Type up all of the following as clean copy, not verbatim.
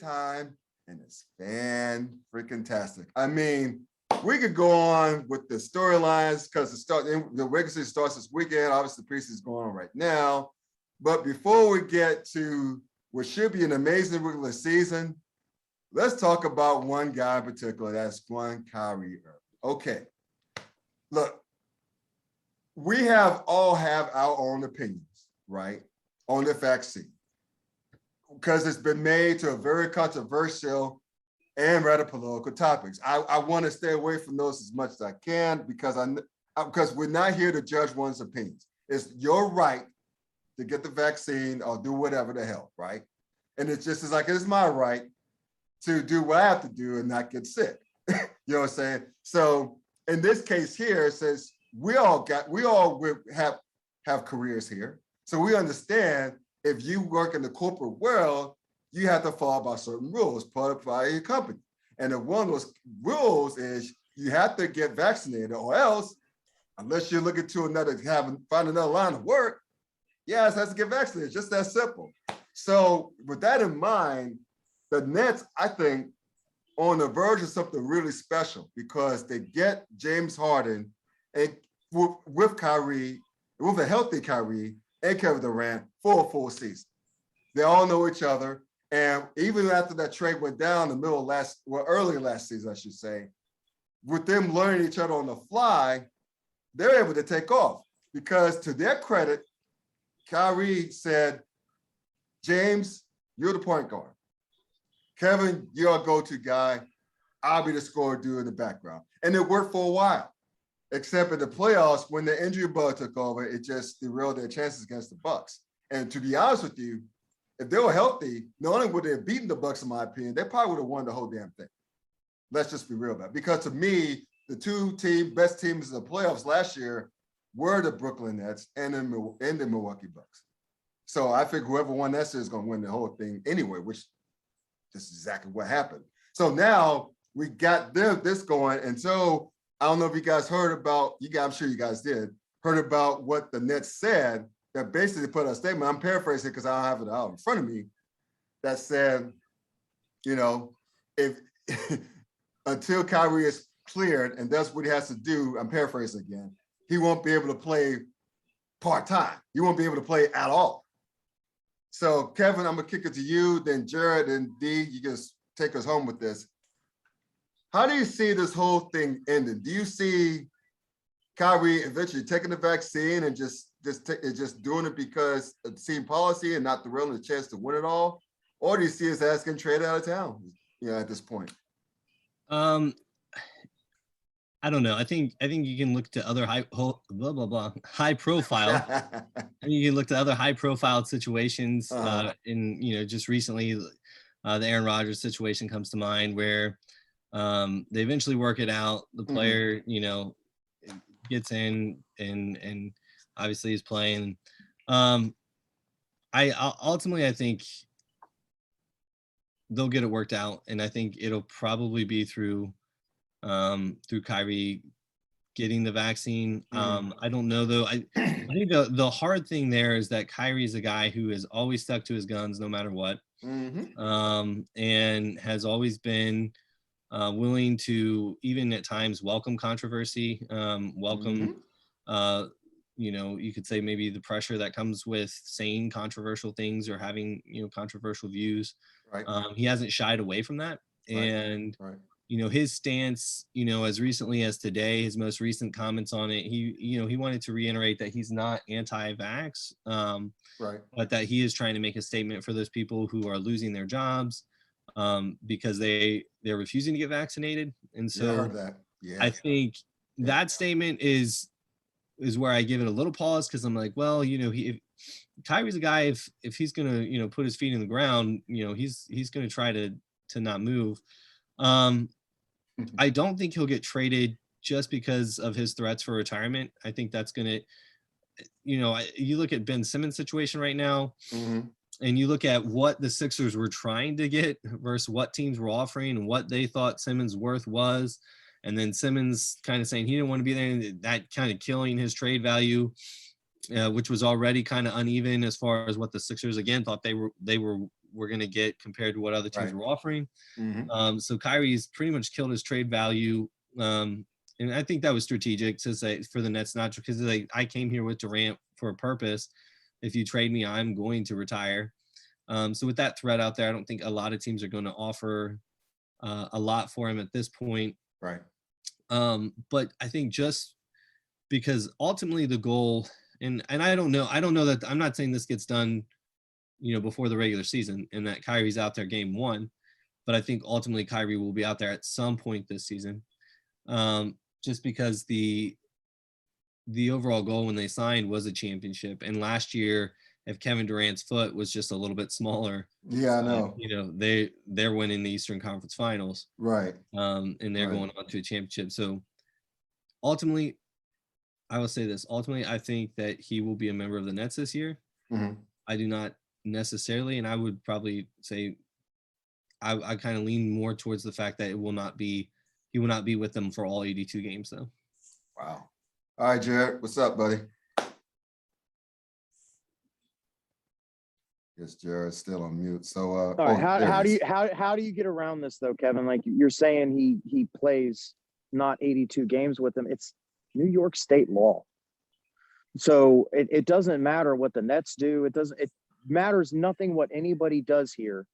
time, and it's fan-freaking-tastic. I mean, we could go on with the storylines because the regular season starts this weekend. Obviously, the preseason is going on right now. But before we get to what should be an amazing regular season, let's talk about one guy in particular. That's one Kyrie Irving. Okay, look, we all have our own opinions, right, on the vaccine, because it's been made to a very controversial and rather political topics. I want to stay away from those as much as I can because we're not here to judge one's opinions. It's your right to get the vaccine or do whatever the hell, right? And it's just as like it's my right to do what I have to do and not get sick. You know what I'm saying? So in this case here, since we all have careers here, so we understand if you work in the corporate world, you have to follow by certain rules put by your company. And one of those rules is you have to get vaccinated, or else, unless you're looking to find another line of work, yes, has to get vaccinated. Just that simple. So with that in mind, the Nets, I think, on the verge of something really special because they get James Harden and with Kyrie, with a healthy Kyrie and Kevin Durant for a full season. They all know each other. And even after that trade went down in the early last season, I should say, with them learning each other on the fly, they're able to take off because to their credit, Kyrie said, James, you're the point guard. Kevin, you're a go-to guy. I'll be the scorer dude in the background. And it worked for a while, except in the playoffs, when the injury bug took over, it just derailed their chances against the Bucks. And to be honest with you, if they were healthy, not only would they have beaten the Bucks, in my opinion, they probably would have won the whole damn thing. Let's just be real about it. Because to me, the two best teams in the playoffs last year were the Brooklyn Nets and the Milwaukee Bucks. So I think whoever won that series is going to win the whole thing anyway, which is exactly what happened. So now we got this going. And so I don't know if you guys heard about, I'm sure you guys did, heard about what the Nets said that basically put a statement, I'm paraphrasing because I don't have it out in front of me, that said, you know, if until Kyrie is cleared and that's what he has to do, I'm paraphrasing again, he won't be able to play part-time. He won't be able to play at all. So Kevin, I'm gonna kick it to you, then Jarrod and D, you just take us home with this. How do you see this whole thing ending? Do you see Kyrie eventually taking the vaccine and just doing it because of the team policy and not the real chance to win it all? Or do you see his ass getting traded out of town, at this point? I don't know. I think you can look to other high profile. I mean, you can look to other high profile situations. Just recently, the Aaron Rodgers situation comes to mind where they eventually work it out. The player, gets in and obviously is playing. I think they'll get it worked out, and I think it'll probably be through Kyrie getting the vaccine. I don't know though. I think the hard thing there is that Kyrie is a guy who has always stuck to his guns no matter what, and has always been willing to even at times welcome controversy, you could say maybe the pressure that comes with saying controversial things or having controversial views. Right. He hasn't shied away from that, and his stance, as recently as today, his most recent comments on it, he wanted to reiterate that he's not anti-vax, but that he is trying to make a statement for those people who are losing their jobs because they're refusing to get vaccinated. And so I heard that. I think that statement is where I give it a little pause, because I'm like, well, Kyrie's a guy, if he's gonna put his feet in the ground, he's gonna try to not move. I don't think he'll get traded just because of his threats for retirement. I think that's gonna, you look at Ben Simmons' situation right now, and you look at what the Sixers were trying to get versus what teams were offering and what they thought Simmons' worth was, and then Simmons kind of saying he didn't want to be there, and that kind of killing his trade value, which was already kind of uneven as far as what the Sixers again thought they were we're going to get compared to what other teams Right. were offering. Mhm. So Kyrie's pretty much killed his trade value. And I think that was strategic to say for the Nets, not because like I came here with Durant for a purpose. If you trade me, I'm going to retire. So with that threat out there, I don't think a lot of teams are going to offer a lot for him at this point. Right. But I think just because ultimately the goal, and I don't know that I'm not saying this gets done, before the regular season and that Kyrie's out there game one, but I think ultimately Kyrie will be out there at some point this season. Just because the overall goal when they signed was a championship. And last year, if Kevin Durant's foot was just a little bit smaller, Yeah, I know. they're winning the Eastern Conference Finals. Right. And they're Right. going on to a championship. So ultimately, I will say this. Ultimately, I think that he will be a member of the Nets this year. Mm-hmm. I do not necessarily, and I would probably say I kind of lean more towards the fact that he will not be with them for all 82 games, though. Wow. All right, Jarrod, what's up, buddy? Yes, Jarrod's still on mute. So, all right, how do you get around this though, Kevin? Like you're saying, he plays not 82 games with them. It's New York State law, so it doesn't matter what the Nets do. It matters nothing what anybody does here,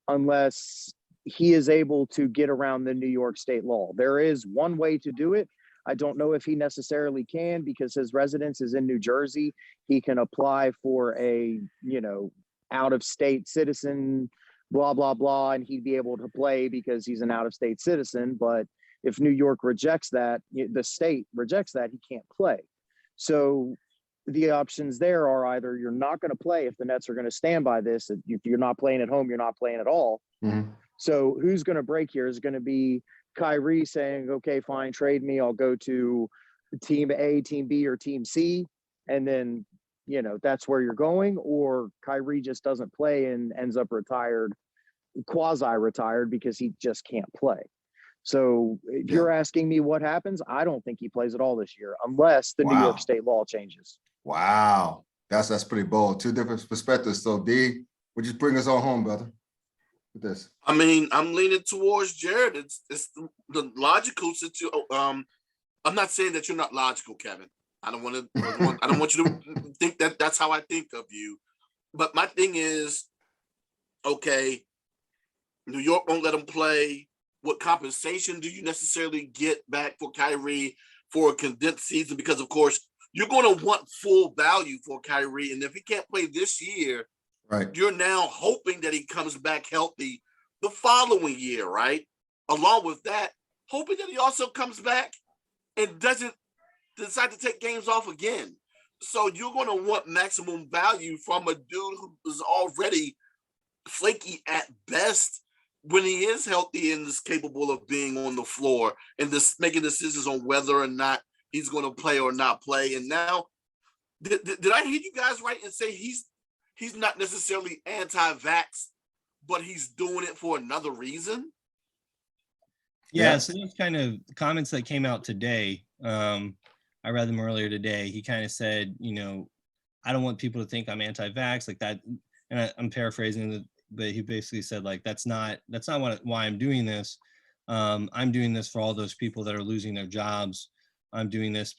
unless he is able to get around the New York State law. There is one way to do it. I don't know if he necessarily can because his residence is in New Jersey. He can apply for a, out-of-state citizen, blah, blah, blah, and he'd be able to play because he's an out-of-state citizen. But if New York rejects that, the state rejects that, he can't play. So the options there are either you're not going to play if the Nets are going to stand by this. If you're not playing at home, you're not playing at all. Mm-hmm. So who's going to break here? Is it going to be Kyrie saying, okay, fine, trade me. I'll go to team A, team B, or team C. And then, that's where you're going. Or Kyrie just doesn't play and ends up quasi-retired because he just can't play. So if you're asking me what happens, I don't think he plays at all this year unless the New York State law changes. Wow. That's pretty bold. Two different perspectives. So D, would you bring us all home, brother? With this. I mean, I'm leaning towards Jarrod. It's the logical situation. I'm not saying that you're not logical, Kevin. I don't want you to think that that's how I think of you. But my thing is, okay, New York won't let him play. What compensation do you necessarily get back for Kyrie for a condensed season? Because of course you're going to want full value for Kyrie, and if he can't play this year, right, you're now hoping that he comes back healthy the following year, right? Along with that, hoping that he also comes back and doesn't decide to take games off again. So you're going to want maximum value from a dude who is already flaky at best when he is healthy and is capable of being on the floor and this making decisions on whether or not he's going to play or not play. And now, did I hear you guys right and say he's not necessarily anti-vax, but he's doing it for another reason? Yeah, so those kind of comments that came out today, I read them earlier today. He kind of said, I don't want people to think I'm anti-vax like that. And I'm paraphrasing, but he basically said like, that's not why I'm doing this. I'm doing this for all those people that are losing their jobs. I'm doing this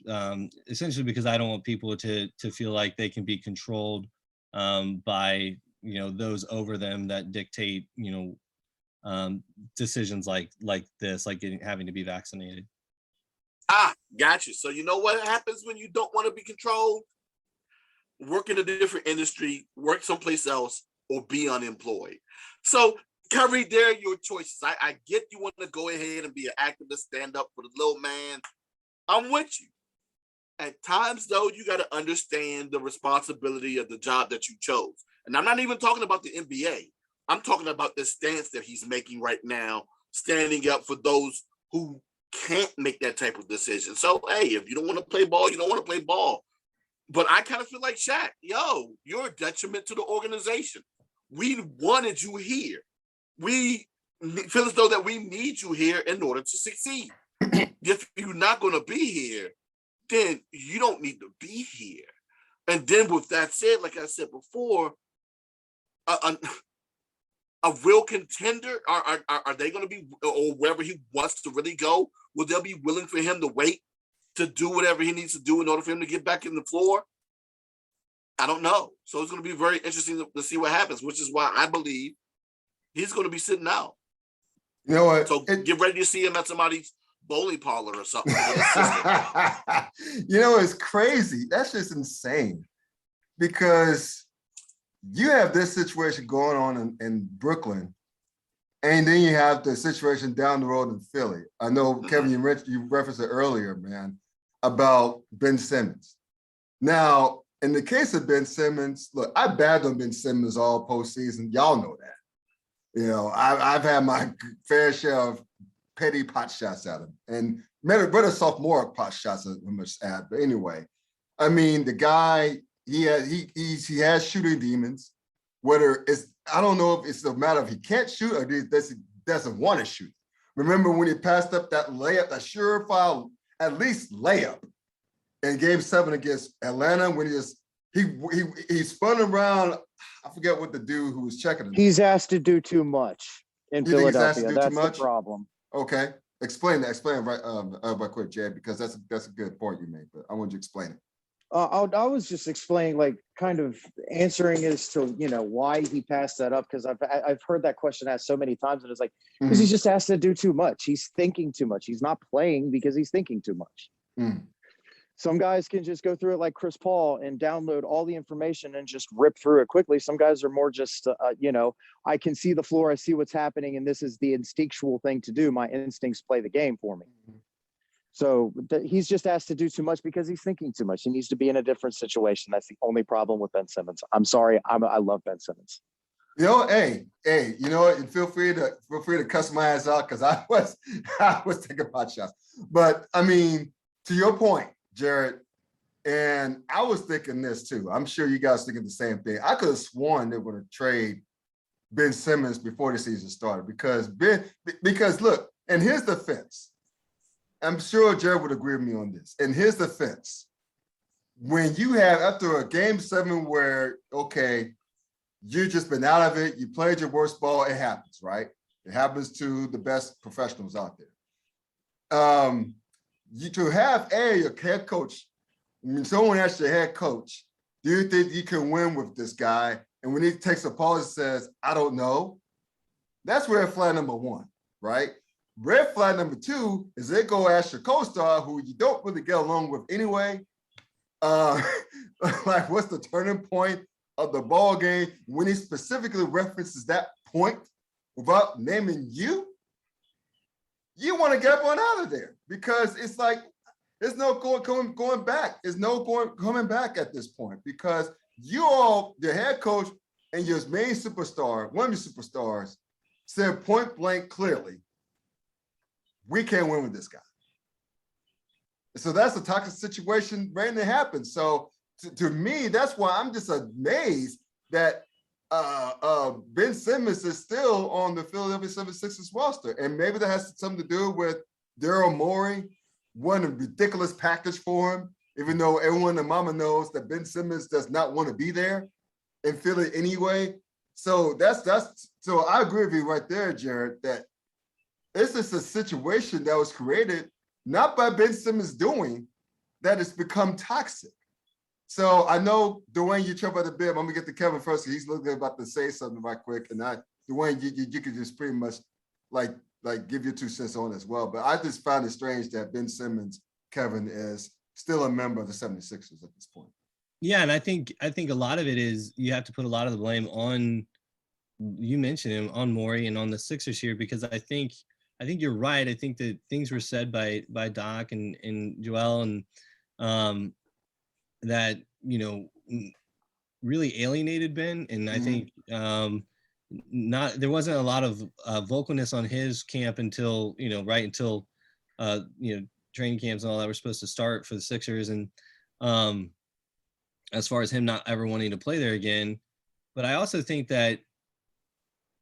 essentially because I don't want people to feel like they can be controlled by those over them that dictate decisions like this, like having to be vaccinated. Gotcha. So you know what happens when you don't want to be controlled? Work in a different industry, work someplace else, or be unemployed. So Kyrie, there are your choices. I get you want to go ahead and be an activist, stand up for the little man. I'm with you. At times, though, you got to understand the responsibility of the job that you chose. And I'm not even talking about the NBA. I'm talking about the stance that he's making right now, standing up for those who can't make that type of decision. So, hey, if you don't want to play ball, you don't want to play ball. But I kind of feel like Shaq, you're a detriment to the organization. We wanted you here. We feel as though that we need you here in order to succeed. If you're not going to be here, then you don't need to be here. And then with that said, like I said before, a real contender? Are they going to be, or wherever he wants to really go, will they be willing for him to wait to do whatever he needs to do in order for him to get back in the floor? I don't know. So it's going to be very interesting to see what happens, which is why I believe he's going to be sitting out. You know what? So get ready to see him at somebody's bowling parlor or something. You know, it's crazy. That's just insane because you have this situation going on in Brooklyn, and then you have the situation down the road in Philly. I know, Kevin, you referenced it earlier, man, about Ben Simmons. Now, in the case of Ben Simmons, look, I bagged on Ben Simmons all postseason. Y'all know that. You know, I've had my fair share of petty pot shots at him, and better sophomore pot shots at him, but anyway, I mean, the guy, he has shooting demons. Whether it's, I don't know if it's a matter of he can't shoot or he doesn't want to shoot. Remember when he passed up that layup, that surefire, at least layup in Game 7 against Atlanta, when he spun around. I forget what the dude who was checking him. He's asked to do too much in Philadelphia. That's the problem. Okay, explain that. Explain right quick, Jay, because that's a good point you made. But I want you to explain it. I was just explaining, like, kind of answering as to, you know, why he passed that up, because I've heard that question asked so many times, and it's like, because he's just asked to do too much. He's thinking too much. He's not playing because he's thinking too much. Some guys can just go through it like Chris Paul and download all the information and just rip through it quickly. Some guys are more just, you know, I can see the floor, I see what's happening, and this is the instinctual thing to do. My instincts play the game for me. So he's just asked to do too much because he's thinking too much. He needs to be in a different situation. That's the only problem with Ben Simmons. I'm sorry. I love Ben Simmons. You know, hey, you know what? Feel free to cuss my ass out because I was taking pot shots. But I mean, to your point, Jarrod, and I was thinking this too. I'm sure you guys thinking the same thing. I could have sworn they were going to trade Ben Simmons before the season started because look, and here's the defense. I'm sure Jarrod would agree with me on this. And here's the defense. When you have, after a Game 7 where, okay, you've just been out of it, you played your worst ball, it happens, right? It happens to the best professionals out there. To have your head coach, when someone asks your head coach, do you think you can win with this guy? And when he takes a pause and says, I don't know, that's red flag number 1, right? Red flag number 2 is they go ask your co-star who you don't really get along with anyway. Like, what's the turning point of the ball game when he specifically references that point without naming you? You want to get one out of there because it's like there's no going back. There's no coming back at this point because the head coach and your main superstar, one of your superstars, said point blank clearly, we can't win with this guy. So that's a toxic situation waiting to happen. So to me, that's why I'm just amazed that Ben Simmons is still on the Philadelphia 76ers roster. And maybe that has something to do with Daryl Morey, what a ridiculous package for him, even though everyone and mama knows that Ben Simmons does not want to be there in Philly anyway. So so I agree with you right there, Jarrod, that this is a situation that was created not by Ben Simmons doing, that has become toxic. So I know, Dwayne, you jump at the bit. I'm gonna get to Kevin first. He's looking about to say something right quick. And Dwayne, you could just pretty much like give your 2 cents on as well. But I just found it strange that Ben Simmons, Kevin, is still a member of the 76ers at this point. Yeah, and I think a lot of it is you have to put a lot of the blame on, you mentioned him, on Morey and on the Sixers here, because I think you're right. I think that things were said by Doc and Joel and that, you know, really alienated Ben. And I think there wasn't a lot of vocalness on his camp until, you know, training camps and all that were supposed to start for the Sixers. And as far as him not ever wanting to play there again. But I also think that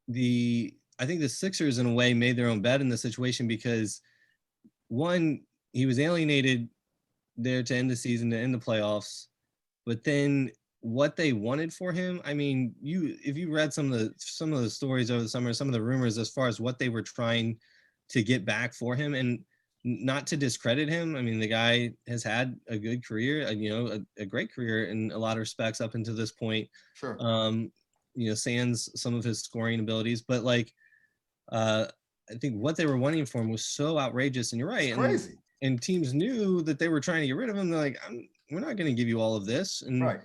the Sixers in a way made their own bet in the situation because, one, he was alienated there to end the season, to end the playoffs. But then what they wanted for him, I mean, if you read some of the stories over the summer, some of the rumors as far as what they were trying to get back for him, and not to discredit him, I mean, the guy has had a good career, a great career in a lot of respects up until this point. Sure. Sans some of his scoring abilities, but like, I think what they were wanting for him was so outrageous, and you're right. It's crazy. And teams knew that they were trying to get rid of him. They're like, we're not going to give you all of this. And right.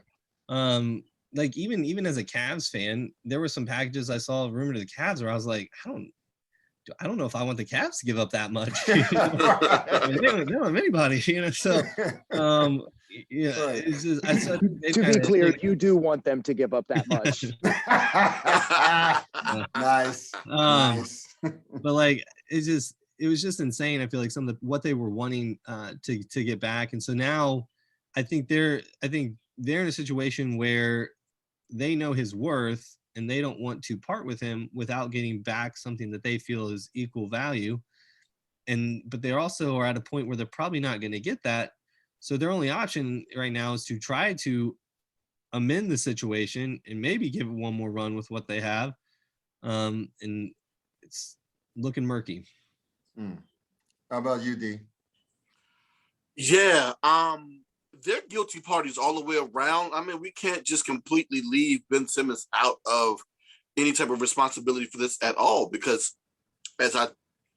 Like even as a Cavs fan, there were some packages I saw rumored to the Cavs where I was like, I don't know if I want the Cavs to give up that much. I mean, they don't have anybody, So, yeah, right. it's just, to be clear, you do want them to give up that much. Nice. Nice. But like, it was just insane. I feel like some of what they were wanting to get back. And so now I think they're in a situation where they know his worth and they don't want to part with him without getting back something that they feel is equal value. But they also are at a point where they're probably not going to get that. So their only option right now is to try to amend the situation and maybe give it one more run with what they have. And it's looking murky. How about you, D? Yeah, they're guilty parties all the way around. I mean, we can't just completely leave Ben Simmons out of any type of responsibility for this at all, because I'm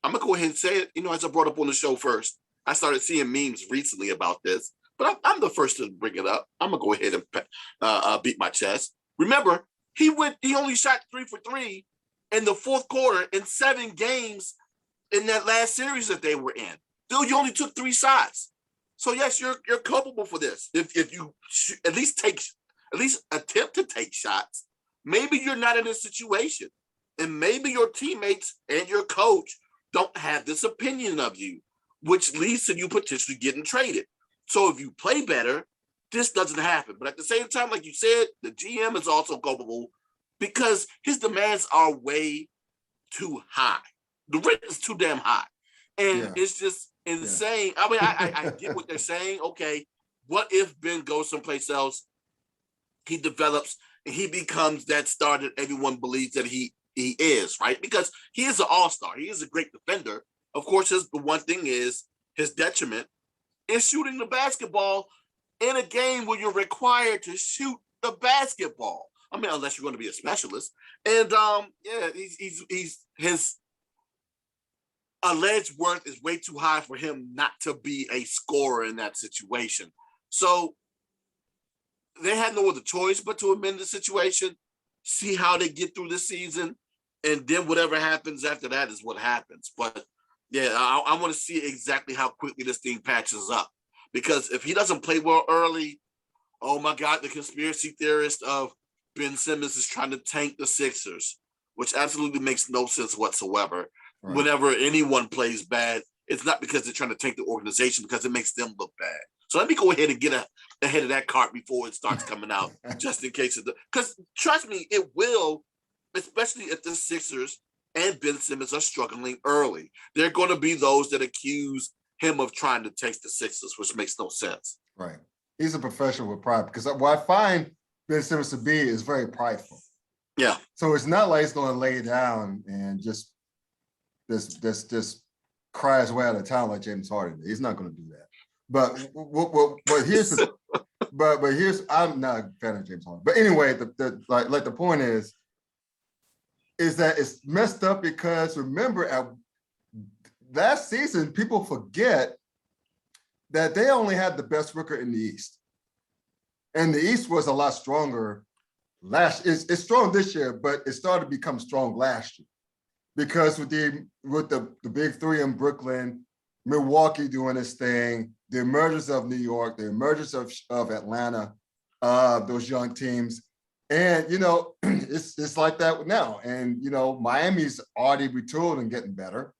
gonna go ahead and say it, as I brought up on the show first, I started seeing memes recently about this, but I'm the first to bring it up. I'm gonna go ahead and beat my chest. Remember, he only shot 3 for 3 in the fourth quarter in 7 games in that last series that they were in. Dude, you only took 3 shots. So yes, you're culpable for this. If you at least attempt to take shots, maybe you're not in this situation, and maybe your teammates and your coach don't have this opinion of you, which leads to you potentially getting traded. So if you play better, this doesn't happen. But at the same time, like you said, the GM is also culpable because his demands are way too high. The rent is too damn high. And it's just insane. I mean, I get what they're saying. Okay, what if Ben goes someplace else, he develops, and he becomes that star that everyone believes that he is, right? Because he is an all-star. He is a great defender. Of course, the one thing is his detriment is shooting the basketball in a game where you're required to shoot the basketball. I mean, unless you're going to be a specialist. And his alleged worth is way too high for him not to be a scorer in that situation. So they had no other choice but to amend the situation, see how they get through this season, and then whatever happens after that is what happens. But yeah, I want to see exactly how quickly this thing patches up, because if he doesn't play well early, oh my God, the conspiracy theorist of Ben Simmons is trying to tank the Sixers, which absolutely makes no sense whatsoever. Right. Whenever anyone plays bad, it's not because they're trying to tank the organization, because it makes them look bad. So let me go ahead and get ahead of that cart before it starts coming out, just in case because trust me, it will, especially if the Sixers and Ben Simmons are struggling early. There are going to be those that accuse him of trying to tank the Sixers, which makes no sense. Right. He's a professional with pride, because what I find Ben Simmons to be is very prideful. Yeah. So it's not like he's going to lay down and just cry his way out of town like James Harden. He's not going to do that. But here's I'm not a fan of James Harden. But anyway, the point is that it's messed up, because remember, at last season, people forget that they only had the best record in the East, and the East was a lot stronger it's strong this year, but it started to become strong last year, because with the big three in Brooklyn, Milwaukee doing this thing, the emergence of New York, the emergence of Atlanta, those young teams. And, it's like that now. And, Miami's already retooled and getting better.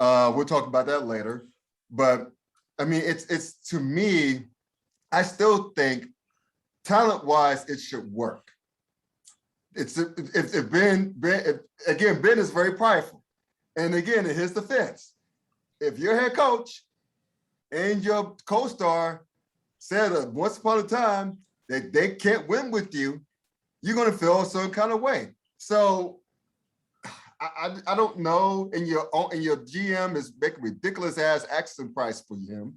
We'll talk about that later. But, I mean, it's to me, I still think talent-wise, it should work. Ben is very prideful. And again, in his defense, if your head coach and your co-star said once upon a time they can't win with you, you're going to feel a certain kind of way. So I don't know. And your GM is making ridiculous ass asking price for him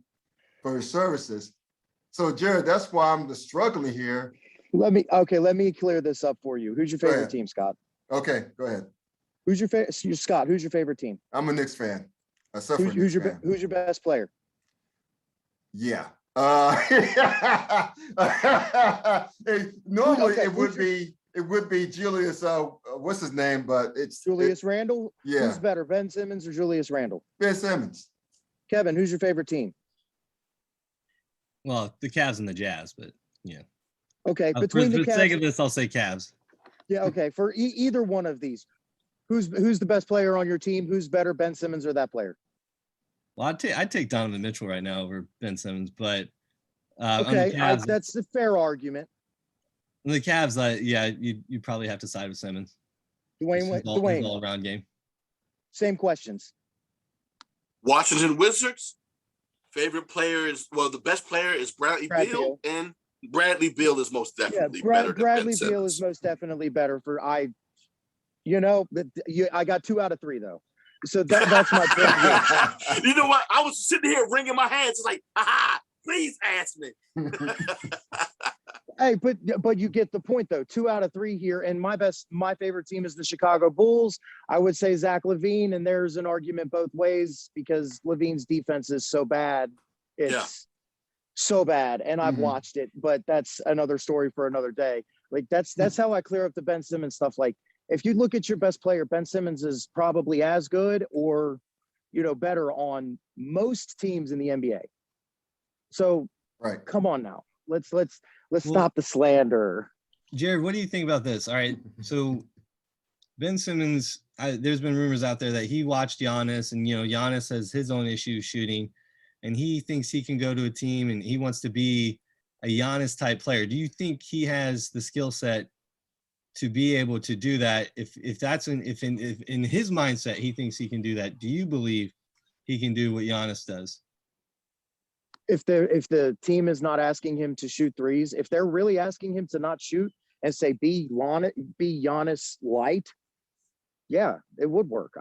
for his services. So Jarrod, that's why I'm struggling here. Let me clear this up for you. Who's your favorite team, Scott? Okay, go ahead. Who's your favorite? Scott, who's your favorite team? I'm a Knicks fan. Who's your best player? Yeah. Normally it would be Julius. What's his name? But it's Julius Randle. Yeah. Who's better, Ben Simmons or Julius Randle? Ben Simmons. Kevin, who's your favorite team? Well, the Cavs and the Jazz, but yeah. Okay, For between the the Cavs. sake of this, I'll say Cavs. Yeah. Okay. For either one of these, who's the best player on your team? Who's better, Ben Simmons or that player? Well, I'd take Donovan Mitchell right now over Ben Simmons, but okay, Cavs, that's a fair argument. on the Cavs, you probably have to side with Simmons. Dwayne, His all-around game. Same questions. Washington Wizards. Favorite player is the best player is Bradley Beal, and Bradley Beal is most definitely better. Bradley Beal is most definitely better I got 2 out of 3 though. So that's my point. You know what? I was sitting here wringing my hands. It's like, please ask me. Hey, but you get the point though. 2 out of 3 here, and my favorite team is the Chicago Bulls. I would say Zach LaVine, and there's an argument both ways because LaVine's defense is so bad. It's so bad, and I've watched it, but that's another story for another day. Like that's how I clear up the Ben Simmons stuff. Like if you look at your best player, Ben Simmons is probably as good or better on most teams in the NBA. So come on now. Let's stop the slander. Jarrod, what do you think about this? All right, so Ben Simmons, there's been rumors out there that he watched Giannis, and Giannis has his own issues shooting, and he thinks he can go to a team, and he wants to be a Giannis type player. Do you think he has the skill set to be able to do that? If in his mindset he thinks he can do that, do you believe he can do what Giannis does? If the team is not asking him to shoot threes, if they're really asking him to not shoot and say be Giannis light, yeah, it would work.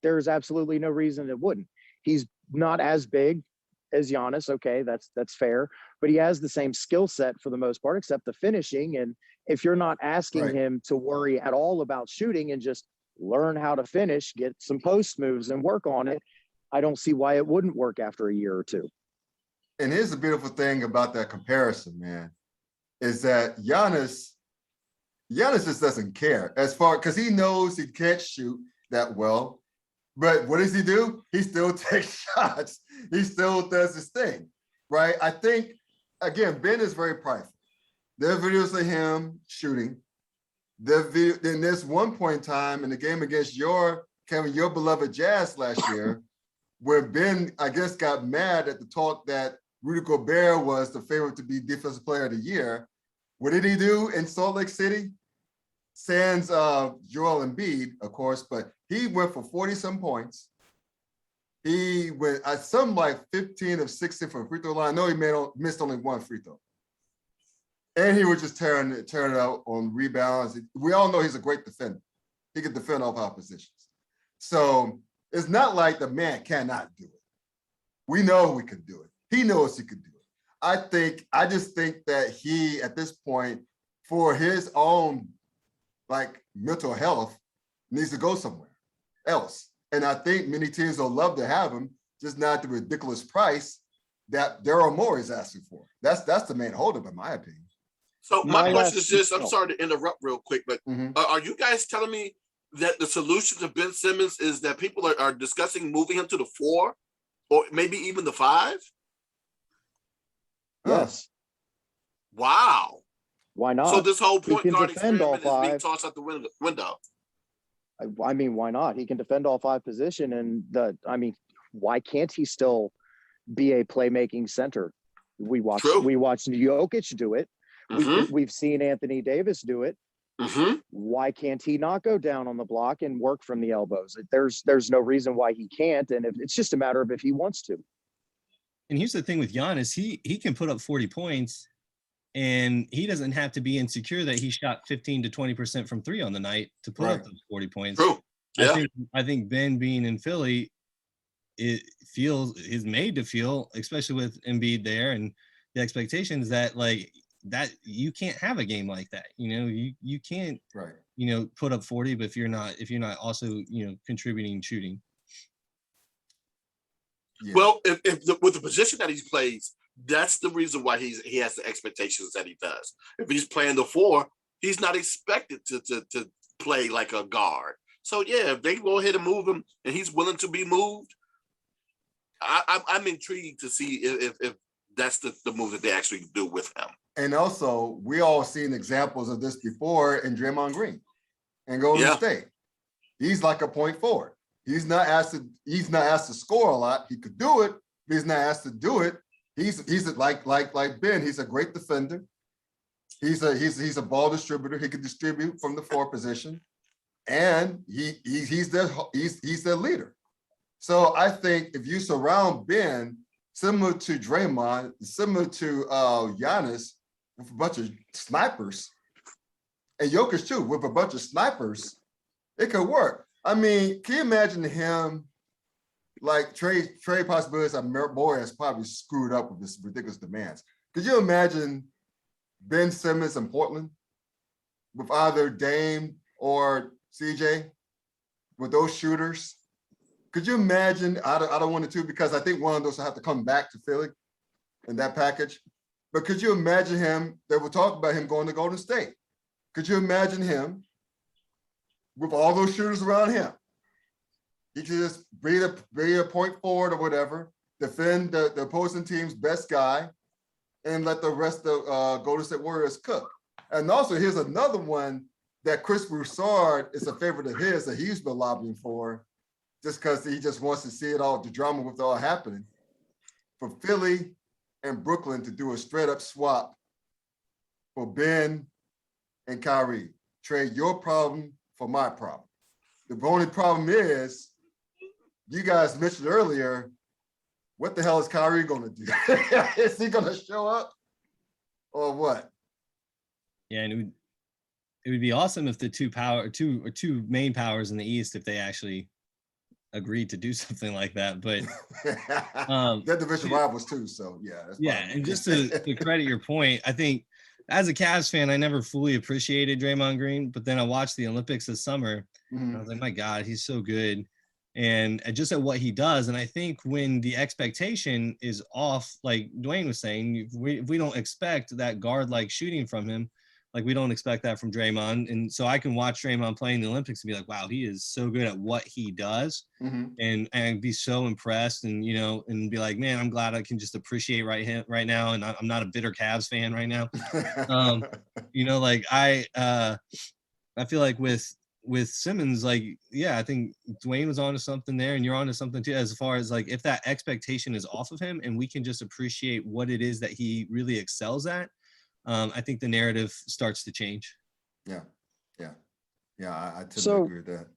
There's absolutely no reason it wouldn't. He's not as big as Giannis. Okay, that's fair, but he has the same skill set for the most part, except the finishing. And if you're not asking him to worry at all about shooting and just learn how to finish, get some post moves and work on it, I don't see why it wouldn't work after a year or two. And here's the beautiful thing about that comparison, man, is that Giannis just doesn't care because he knows he can't shoot that well. But what does he do? He still takes shots. He still does his thing, right? I think, again, Ben is very prideful. There are videos of him shooting. Then there's one point in time in the game against your beloved Jazz last year, where Ben, I guess, got mad at the talk that Rudy Gobert was the favorite to be Defensive Player of the Year. What did he do in Salt Lake City? Sans Joel Embiid, of course, but he went for 40-some points. He went at some like 15 of 16 from free throw line. I know he missed only 1 free throw. And he was just tearing it out on rebounds. We all know he's a great defender. He can defend off oppositions. So it's not like the man cannot do it. We know he can do it. He knows he can do it. I just think that he, at this point, for his own mental health, needs to go somewhere else. And I think many teams will love to have him, just not the ridiculous price that Daryl Morey is asking for. That's the main holdup, in my opinion. So my question is this, I'm sorry to interrupt real quick, but are you guys telling me that the solution to Ben Simmons is that people are discussing moving him to the 4 or maybe even the 5? Yes. Wow. Why not? So this whole point guard defend all experiment is being 5. tossed out the window. I mean, why not? He can defend all 5 position, and why can't he still be a playmaking center? We watched Jokic do it. We've seen Anthony Davis do it. Why can't he not go down on the block and work from the elbows? There's no reason why he can't, and it's just a matter of if he wants to. And here's the thing with Giannis, he can put up 40 points And he doesn't have to be insecure that he shot 15 to 20% from three on the night to put up those 40 points. True. Yeah. I think Ben being in Philly, is made to feel, especially with Embiid there and the expectations that like that you can't have a game like that. You can't put up 40, but if you're not also contributing shooting. Yeah. Well, with the position that he plays, that's the reason why he has the expectations that he does. If he's playing the 4, he's not expected to play like a guard. So yeah, if they go ahead and move him and he's willing to be moved, I'm intrigued to see if that's the move that they actually do with him. And also, we all seen examples of this before in Draymond Green and Golden State. He's like a point forward. He's not asked to score a lot. He could do it, but he's not asked to do it. He's like Ben. He's a great defender. He's a ball distributor. He can distribute from the 4 position, and he's their leader. So I think if you surround Ben, similar to Draymond, similar to Giannis, with a bunch of snipers, and Jokic too, with a bunch of snipers, it could work. I mean, can you imagine him, like trade possibilities that Moore has probably screwed up with this ridiculous demands. Could you imagine Ben Simmons in Portland with either Dame or CJ with those shooters? Could you imagine? I don't want to, because I think one of those will have to come back to Philly in that package. But could you imagine him? They will talk about him going to Golden State. Could you imagine him with all those shooters around him? He could just be a point forward or whatever, defend the opposing team's best guy, and let the rest of Golden State Warriors cook. And also, here's another one that Chris Broussard is a favorite of his that he's been lobbying for, just because he just wants to see it all, the drama with it all happening, for Philly and Brooklyn to do a straight up swap for Ben and Kyrie. Trade your problem for my problem. The only problem is, you guys mentioned earlier, what the hell is Kyrie going to do? Is he going to show up or what? Yeah, and it would be awesome if the two main powers in the East, if they actually agreed to do something like that. But they're division rivals too, so yeah. Yeah, and just to credit your point, I think as a Cavs fan, I never fully appreciated Draymond Green, but then I watched the Olympics this summer, and I was like, my God, he's so good. And just at what he does. And I think when the expectation is off, like Dwayne was saying, if we don't expect that guard-like shooting from him, like we don't expect that from Draymond. And so I can watch Draymond playing the Olympics and be like, wow, he is so good at what he does, and be so impressed, and and be like, man, I'm glad I can just appreciate right now. And I'm not a bitter Cavs fan right now. Like I feel like with Simmons, like, yeah, I think Dwayne was onto something there, and you're onto something too, as far as like if that expectation is off of him and we can just appreciate what it is that he really excels at, I think the narrative starts to change. Yeah, I totally agree with that.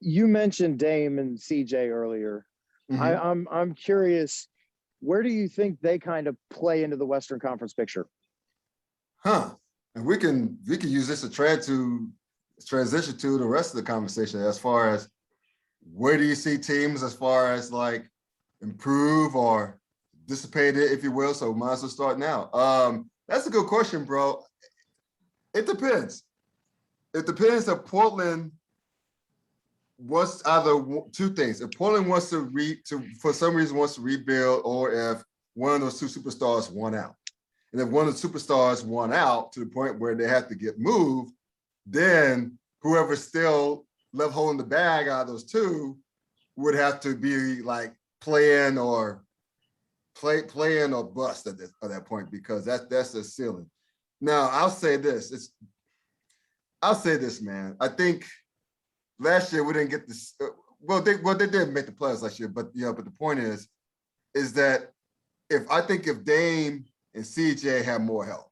You mentioned Dame and CJ earlier. I'm curious, where do you think they kind of play into the Western Conference picture? And we can use this to transition to the rest of the conversation, as far as where do you see teams as far as like improve or dissipate it, if you will. So might as well start now. That's a good question, bro. It depends. It depends if Portland wants either two things. If Portland wants for some reason wants to rebuild, or if one of those two superstars won out. And if one of the superstars won out to the point where they have to get moved, then whoever's still left holding the bag out of those two would have to be like playing or bust at that point, because that's the ceiling. Now I'll say this, man. I think last year we didn't get this. Well, they did make the playoffs last year, but but the point is that if Dame and CJ have more help,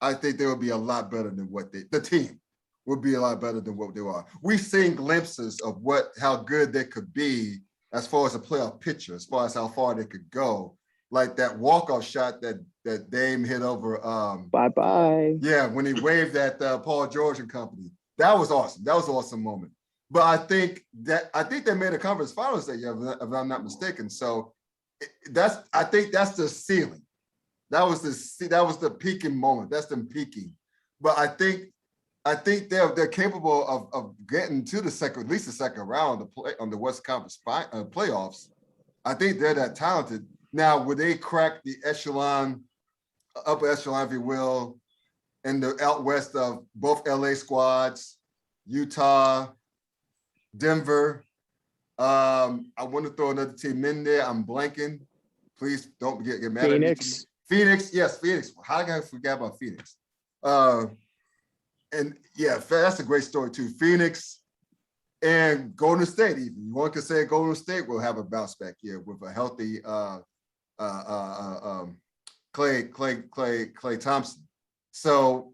I think they will be a lot better than the team would be a lot better than what they are. We've seen glimpses of how good they could be as far as a playoff picture, as far as how far they could go like that walk-off shot that Dame hit over. Bye-bye. Yeah, when he waved at Paul George and company. That was awesome. That was an awesome moment. But I think they made a conference finals that year, if I'm not mistaken. So I think that's the ceiling. That was the peaking moment. That's them peaking. But I think they're capable of getting to at least the second round to play on the West Conference playoffs. I think they're that talented. Now, would they crack the upper echelon, if you will, in the out west of both LA squads, Utah, Denver? I want to throw another team in there. I'm blanking. Please don't get mad at me. Phoenix, yes, Phoenix. How can I forget about Phoenix? And yeah, that's a great story too. Phoenix and Golden State. Even one could say Golden State will have a bounce back year with a healthy Klay Thompson. So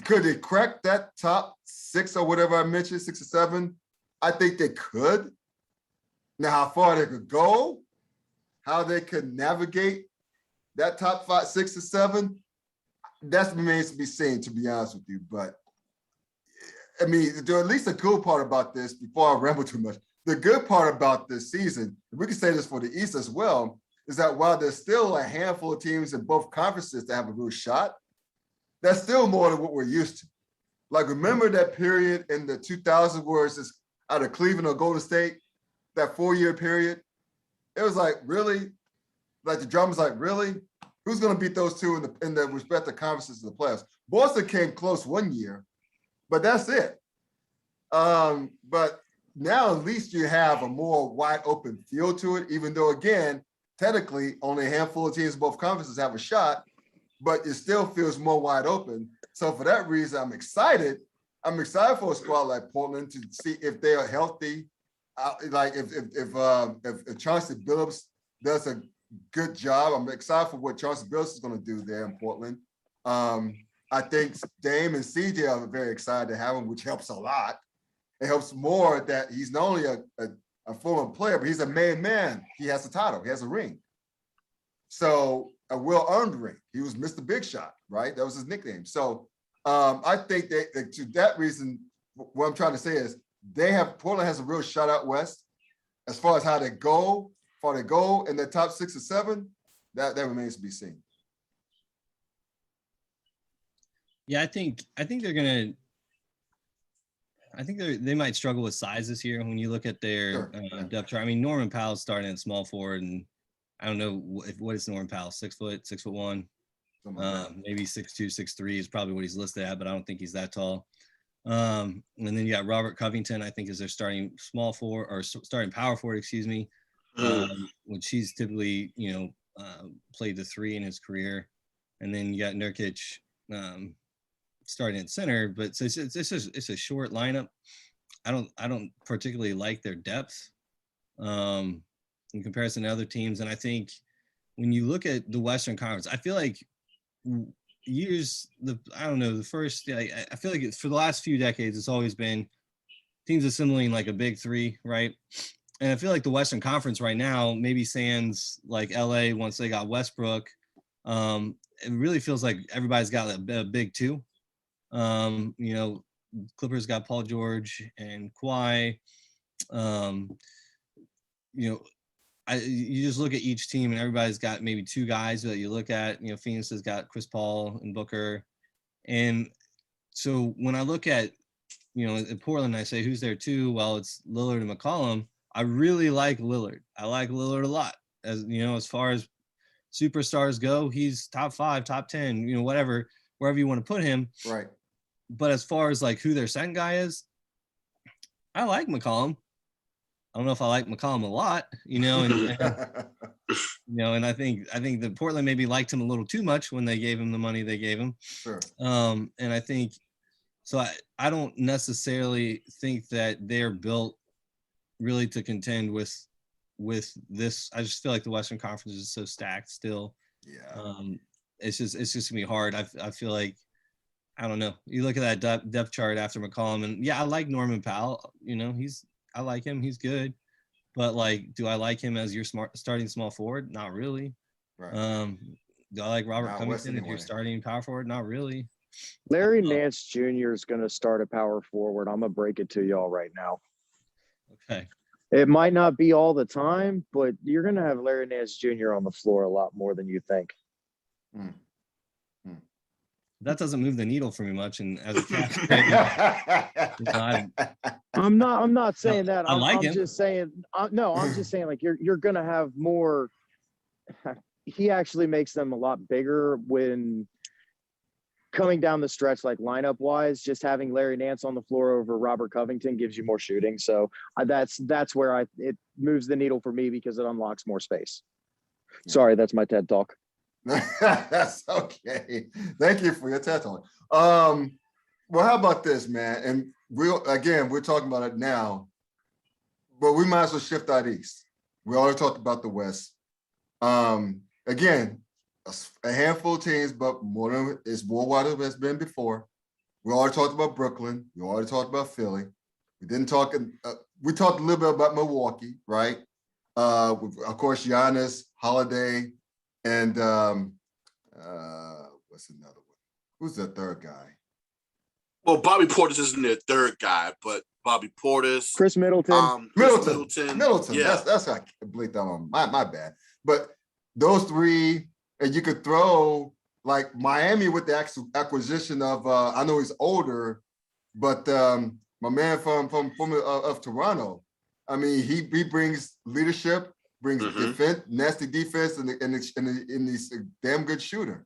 could they crack that top 6 or whatever I mentioned, 6 or 7? I think they could. Now, how far they could go, how they could navigate that top 5, 6 or 7, that remains to be seen, to be honest with you. But I mean, at least the good part about this, before I ramble too much, the good part about this season, and we can say this for the East as well, is that while there's still a handful of teams in both conferences that have a real shot, that's still more than what we're used to. Like, remember that period in the 2000s where it's just out of Cleveland or Golden State, that 4-year period? It was like, really? Like, the drama's like, really? Who's going to beat those two in the respective conferences in the playoffs? Boston came close one year, but that's it. But now at least you have a more wide open feel to it, even though, again, technically only a handful of teams in both conferences have a shot, but it still feels more wide open. So for that reason, I'm excited. I'm excited for a squad like Portland to see if they are healthy. Like if Chauncey Billups does a good job, I'm excited for what Chauncey Billups is going to do there in Portland. I think Dame and CJ are very excited to have him, which helps a lot. It helps more that he's not only a former player, but he's a made man. He has a title. He has a ring. So a well-earned ring. He was Mr. Big Shot, right? That was his nickname. So I think that to that reason, what I'm trying to say is Portland has a real shot out west. As far as how they go in the top 6 or 7, that remains to be seen. Yeah, I think they might struggle with size this year when you look at their depth chart. I mean, Norman Powell's starting at small forward, and I don't know what is Norman Powell, 6 foot, 6'1", maybe 6'2", 6'3" is probably what he's listed at, but I don't think he's that tall. And then you got Robert Covington, I think, is their starting small forward or starting power forward, excuse me, which he's typically played the 3 in his career. And then you got Nurkic starting at center, but so it's a short lineup. I don't particularly like their depth in comparison to other teams. And I think when you look at the Western Conference, I feel like I feel like for the last few decades, it's always been teams assembling like a big 3, right? And I feel like the Western Conference right now, maybe sans like LA once they got Westbrook, it really feels like everybody's got a big 2. Clippers got Paul George and Kawhi. You just look at each team and everybody's got maybe 2 guys that you look at. Phoenix has got Chris Paul and Booker. And so when I look at, in Portland, I say, who's there too? Well, it's Lillard and McCollum. I really like Lillard. I like Lillard a lot. As far as superstars go, he's top 5, top 10, wherever you want to put him. Right. But as far as like who their second guy is, I like McCollum. I don't know if I like McCollum a lot, and I think that Portland maybe liked him a little too much when they gave him the money they gave him. Sure. And I think so. I don't necessarily think that they're built really to contend with this. I just feel like the Western Conference is so stacked still. Yeah. It's just gonna be hard. I feel like, I don't know. You look at that depth chart after McCollum, and yeah, I like Norman Powell. I like him. He's good. But like, do I like him as your starting small forward? Not really. Right. Do I like Robert Not West Covington as your anyway. starting power forward? Not really. Larry Nance Jr. is going to start a power forward. I'm going to break it to y'all right now. Okay. It might not be all the time, but you're going to have Larry Nance Jr. on the floor a lot more than you think. That doesn't move the needle for me much. And as a Cavs fan, I'm not saying that. I like I'm him. just saying. No, I'm just saying like you're going to have more. He actually makes them a lot bigger when coming down the stretch, like lineup wise. Just having Larry Nance on the floor over Robert Covington gives you more shooting. So that's where it moves the needle for me because it unlocks more space. Sorry, that's my TED talk. That's okay. Thank you for your TED talk. Well, how about this, man? And we're talking about it now, but we might as well shift out east. We already talked about the West. Again, a handful of teams, but more than it's more wide than it's been before. We already talked about Brooklyn. We already talked about Philly. We didn't talk. We talked a little bit about Milwaukee, right? Of course, Giannis, Holiday, and what's another one? Who's the third guy? Well, Bobby Portis isn't their third guy, but Bobby Portis, Chris Middleton. Middleton. Yeah. That's I bleeped that on. My bad. But those three, and you could throw like Miami with the acquisition of I know he's older, but my man from Toronto. I mean, he brings leadership, brings defense, nasty defense, and he's a damn good shooter.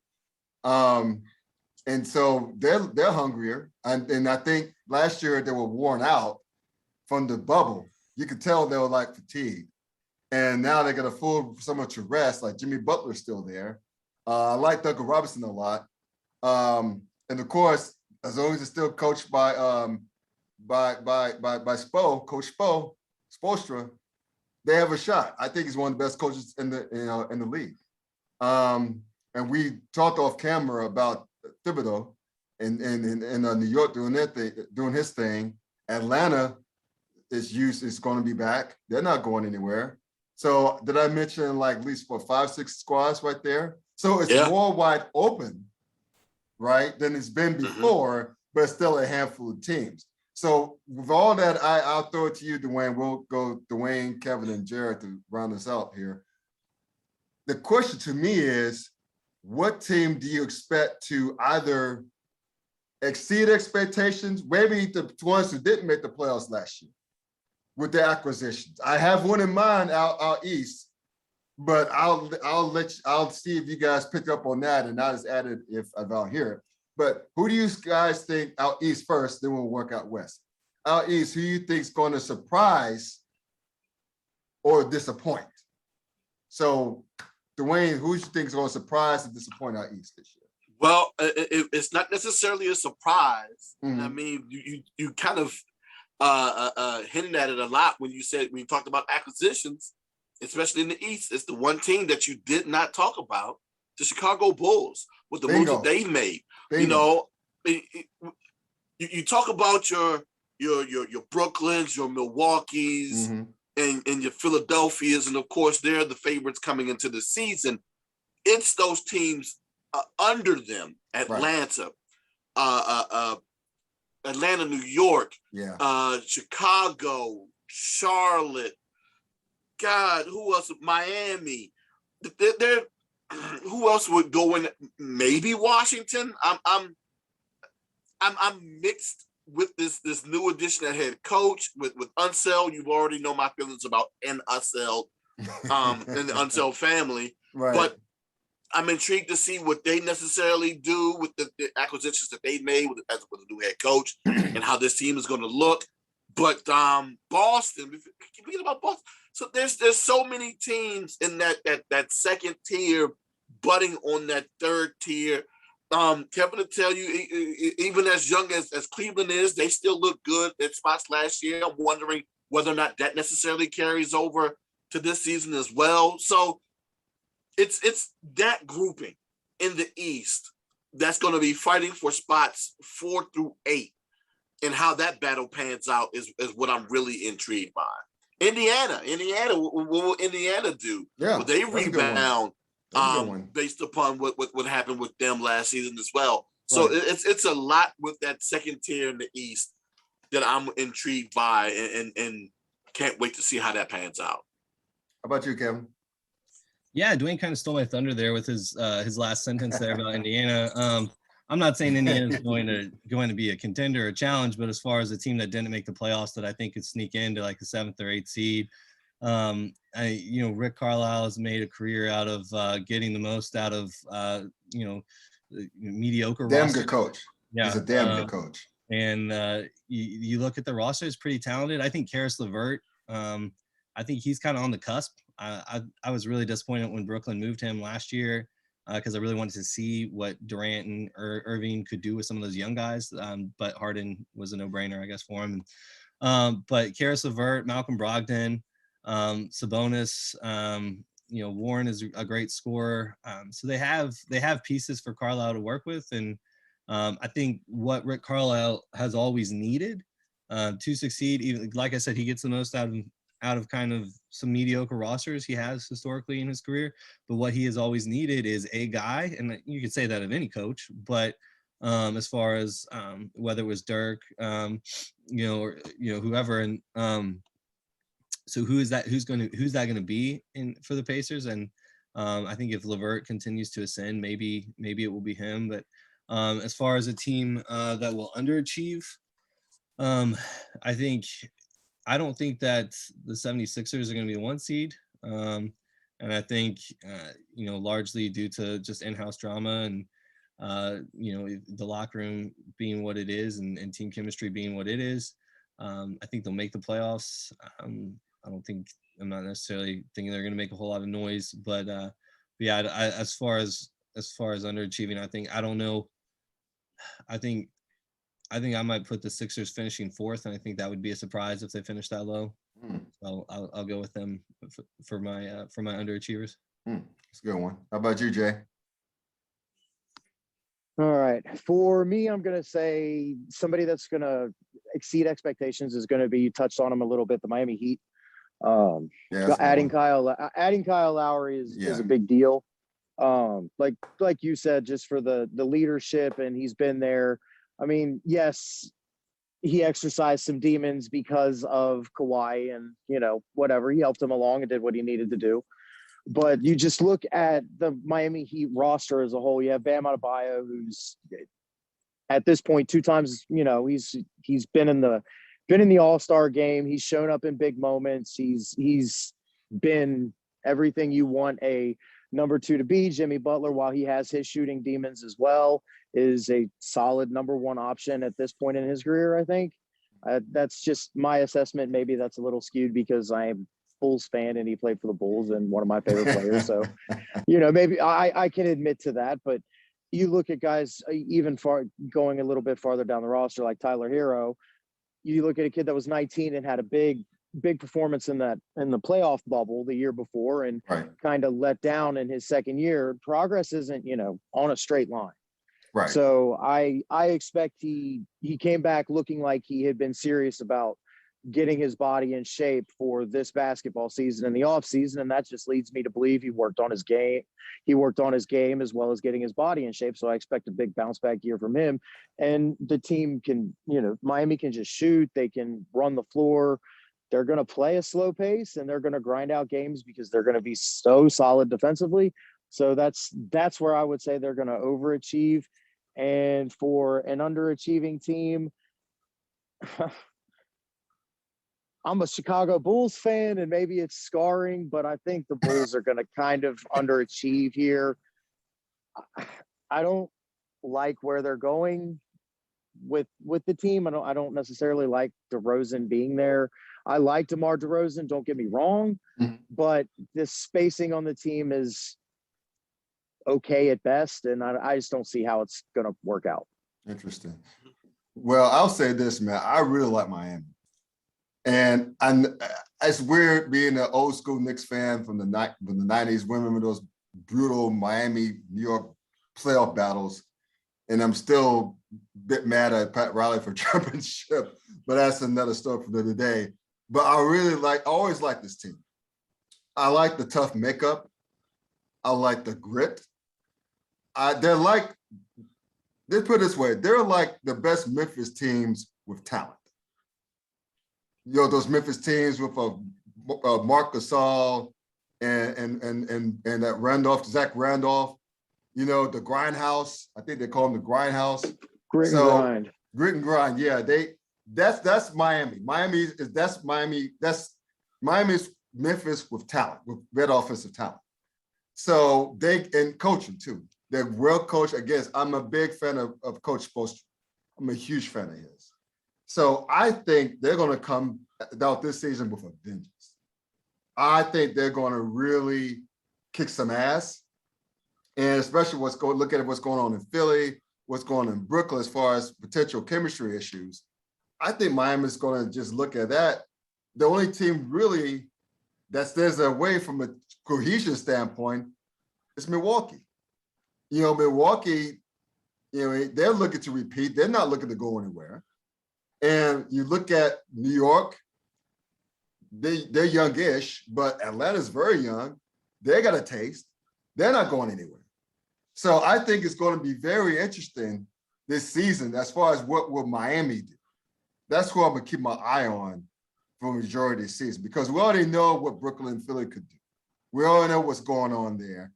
And so they're hungrier, and I think last year they were worn out from the bubble. You could tell they were like fatigued, and now they got a full summer to rest. Like Jimmy Butler's still there. I like Duncan Robinson a lot, and of course, as long as it's still coached by Coach Spoelstra, they have a shot. I think he's one of the best coaches in the league. And we talked off camera about Thibodeau in New York doing his thing. Atlanta is going to be back. They're not going anywhere. So did I mention like at least 5-6 squads right there? So it's more wide open, right, than it's been before, but it's still a handful of teams. So with all that, I'll throw it to you, Dwayne. We'll go Dwayne, Kevin, and Jarrod to round us out here. The question to me is, what team do you expect to either exceed expectations, maybe the ones who didn't make the playoffs last year with the acquisitions? I have one in mind out east, but I'll see if you guys pick up on that, and I'll just add it if I don't hear it. But who do you guys think out east first, then we'll work out west? Out east, who you think is going to surprise or disappoint? So, Dwayne, who do you think is going to surprise and disappoint out east this year? Well, it's not necessarily a surprise. I mean, you kind of hinted at it a lot when you talked about acquisitions, especially in the East. It's the one team that you did not talk about, the Chicago Bulls, with the moves that they've made. You know, you talk about your Brooklyns, your Milwaukees, and your Philadelphias, and of course they're the favorites coming into the season. It's those teams under them: Atlanta, Atlanta, New York, Chicago, Charlotte. God, who else? Miami. They're who else would go in? Maybe Washington. I'm mixed with this new addition at head coach with Unseld. You already know my feelings about Unseld and the Unseld family, but I'm intrigued to see what they necessarily do with the acquisitions that they made with a new head coach and how this team is going to look. But Boston, speaking about Boston, so there's so many teams in that second tier, butting on that third tier. Kevin will tell you, even as young as Cleveland is, they still look good at spots last year. I'm wondering whether or not that necessarily carries over to this season as well. So it's that grouping in the East that's going to be fighting for spots 4 through 8, and how that battle pans out is what I'm really intrigued by. Indiana, what will Indiana do? Yeah, Will they that's a good one. rebound That's a good one. based upon what happened with them last season as well? So Right. it's a lot with that second tier in the East that I'm intrigued by and can't wait to see how that pans out. How about you, Kevin? Yeah, Dwayne kind of stole my thunder there with his last sentence there about Indiana. I'm not saying Indiana's going to be a contender or a challenge, but as far as a team that didn't make the playoffs that I think could sneak into like the 7th or 8th seed, Rick Carlisle has made a career out of getting the most out of mediocre Damn roster. good coach. Yeah, he's a damn good coach. And you look at the roster; it's pretty talented. I think Karis LeVert. I think he's kind of on the cusp. I was really disappointed when Brooklyn moved him last year because I really wanted to see what Durant and Irving could do with some of those young guys. But Harden was a no-brainer, I guess, for him. But Karis LeVert, Malcolm Brogdon, Sabonis, Warren is a great scorer. So they have pieces for Carlisle to work with, and I think what Rick Carlisle has always needed to succeed, even like I said, he gets the most out of kind of some mediocre rosters he has historically in his career. But what he has always needed is a guy, and you could say that of any coach, but as far as whether it was Dirk, or whoever, and so who's that going to be in for the Pacers? And I think if LeVert continues to ascend, maybe it will be him. But as far as a team that will underachieve, I don't think that the 76ers are going to be the 1 seed. And I think, largely due to just in-house drama and, the locker room being what it is and team chemistry being what it is, I think they'll make the playoffs. I'm not necessarily thinking they're going to make a whole lot of noise, but yeah, as far as underachieving, I don't know. I think I might put the Sixers finishing 4th, and I think that would be a surprise if they finish that low. So I'll go with them for my underachievers. That's a good one. How about you, Jay? All right. For me, I'm going to say somebody that's going to exceed expectations is going to be, you touched on them a little bit, the Miami Heat. Adding Kyle Lowry is a big deal. Like you said, just for the leadership, and he's been there. I mean, yes, he exercised some demons because of Kawhi and, whatever. He helped him along and did what he needed to do. But you just look at the Miami Heat roster as a whole. You have Bam Adebayo, who's at this point 2 times, he's been in the All-Star game. He's shown up in big moments. He's been everything you want a number 2 to be. Jimmy Butler, while he has his shooting demons as well, is a solid number 1 option at this point in his career, I think. That's just my assessment. Maybe that's a little skewed because I'm Bulls fan and he played for the Bulls and one of my favorite players. So, maybe I can admit to that. But you look at guys even going a little bit farther down the roster, like Tyler Hero. You look at a kid that was 19 and had a big performance in the playoff bubble the year before, and kind of let down in his second year. Progress isn't, on a straight line. Right. So I expect he came back looking like he had been serious about getting his body in shape for this basketball season in the off season. And that just leads me to believe he worked on his game. He worked on his game as well as getting his body in shape. So I expect a big bounce back year from him. And the team can, Miami can just shoot. They can run the floor. They're going to play a slow pace and they're going to grind out games because they're going to be so solid defensively. So that's where I would say they're going to overachieve. And for an underachieving team, I'm a Chicago Bulls fan, and maybe it's scarring, but I think the Bulls are going to kind of underachieve here. I don't like where they're going with the team. I don't necessarily like DeRozan being there. I like DeMar DeRozan, don't get me wrong, but the spacing on the team is okay at best, and I just don't see how it's going to work out. Interesting. Well, I'll say this, man. I really like Miami. And it's weird being an old school Knicks fan from the 90s, remember those brutal Miami, New York playoff battles. And I'm still a bit mad at Pat Riley for championship, but that's another story for the other day. but I always like this team. I like the tough makeup. I like the grit. Let's put it this way, they're like the best Memphis teams with talent. Those Memphis teams with Marc Gasol and that Randolph, Zach Randolph, the Grindhouse. I think they call them the Grindhouse. Grit and grind. Grit and grind. Yeah, that's Miami. That's Miami's Memphis with talent, with red offensive talent. So and coaching too. They're well coached. Again, I'm a big fan of Coach Spoelstra. I'm a huge fan of his. So I think they're going to come out this season with a vengeance. I think they're going to really kick some ass. And especially look at what's going on in Philly, what's going on in Brooklyn as far as potential chemistry issues. I think Miami's going to just look at that. The only team really that stays away from a cohesion standpoint is Milwaukee. Milwaukee, they're looking to repeat. They're not looking to go anywhere. And you look at New York, they're youngish, but Atlanta's very young. They got a taste. They're not going anywhere. So I think it's going to be very interesting this season as far as what will Miami do. That's who I'm going to keep my eye on for the majority of the season, because we already know what Brooklyn and Philly could do. We already know what's going on there.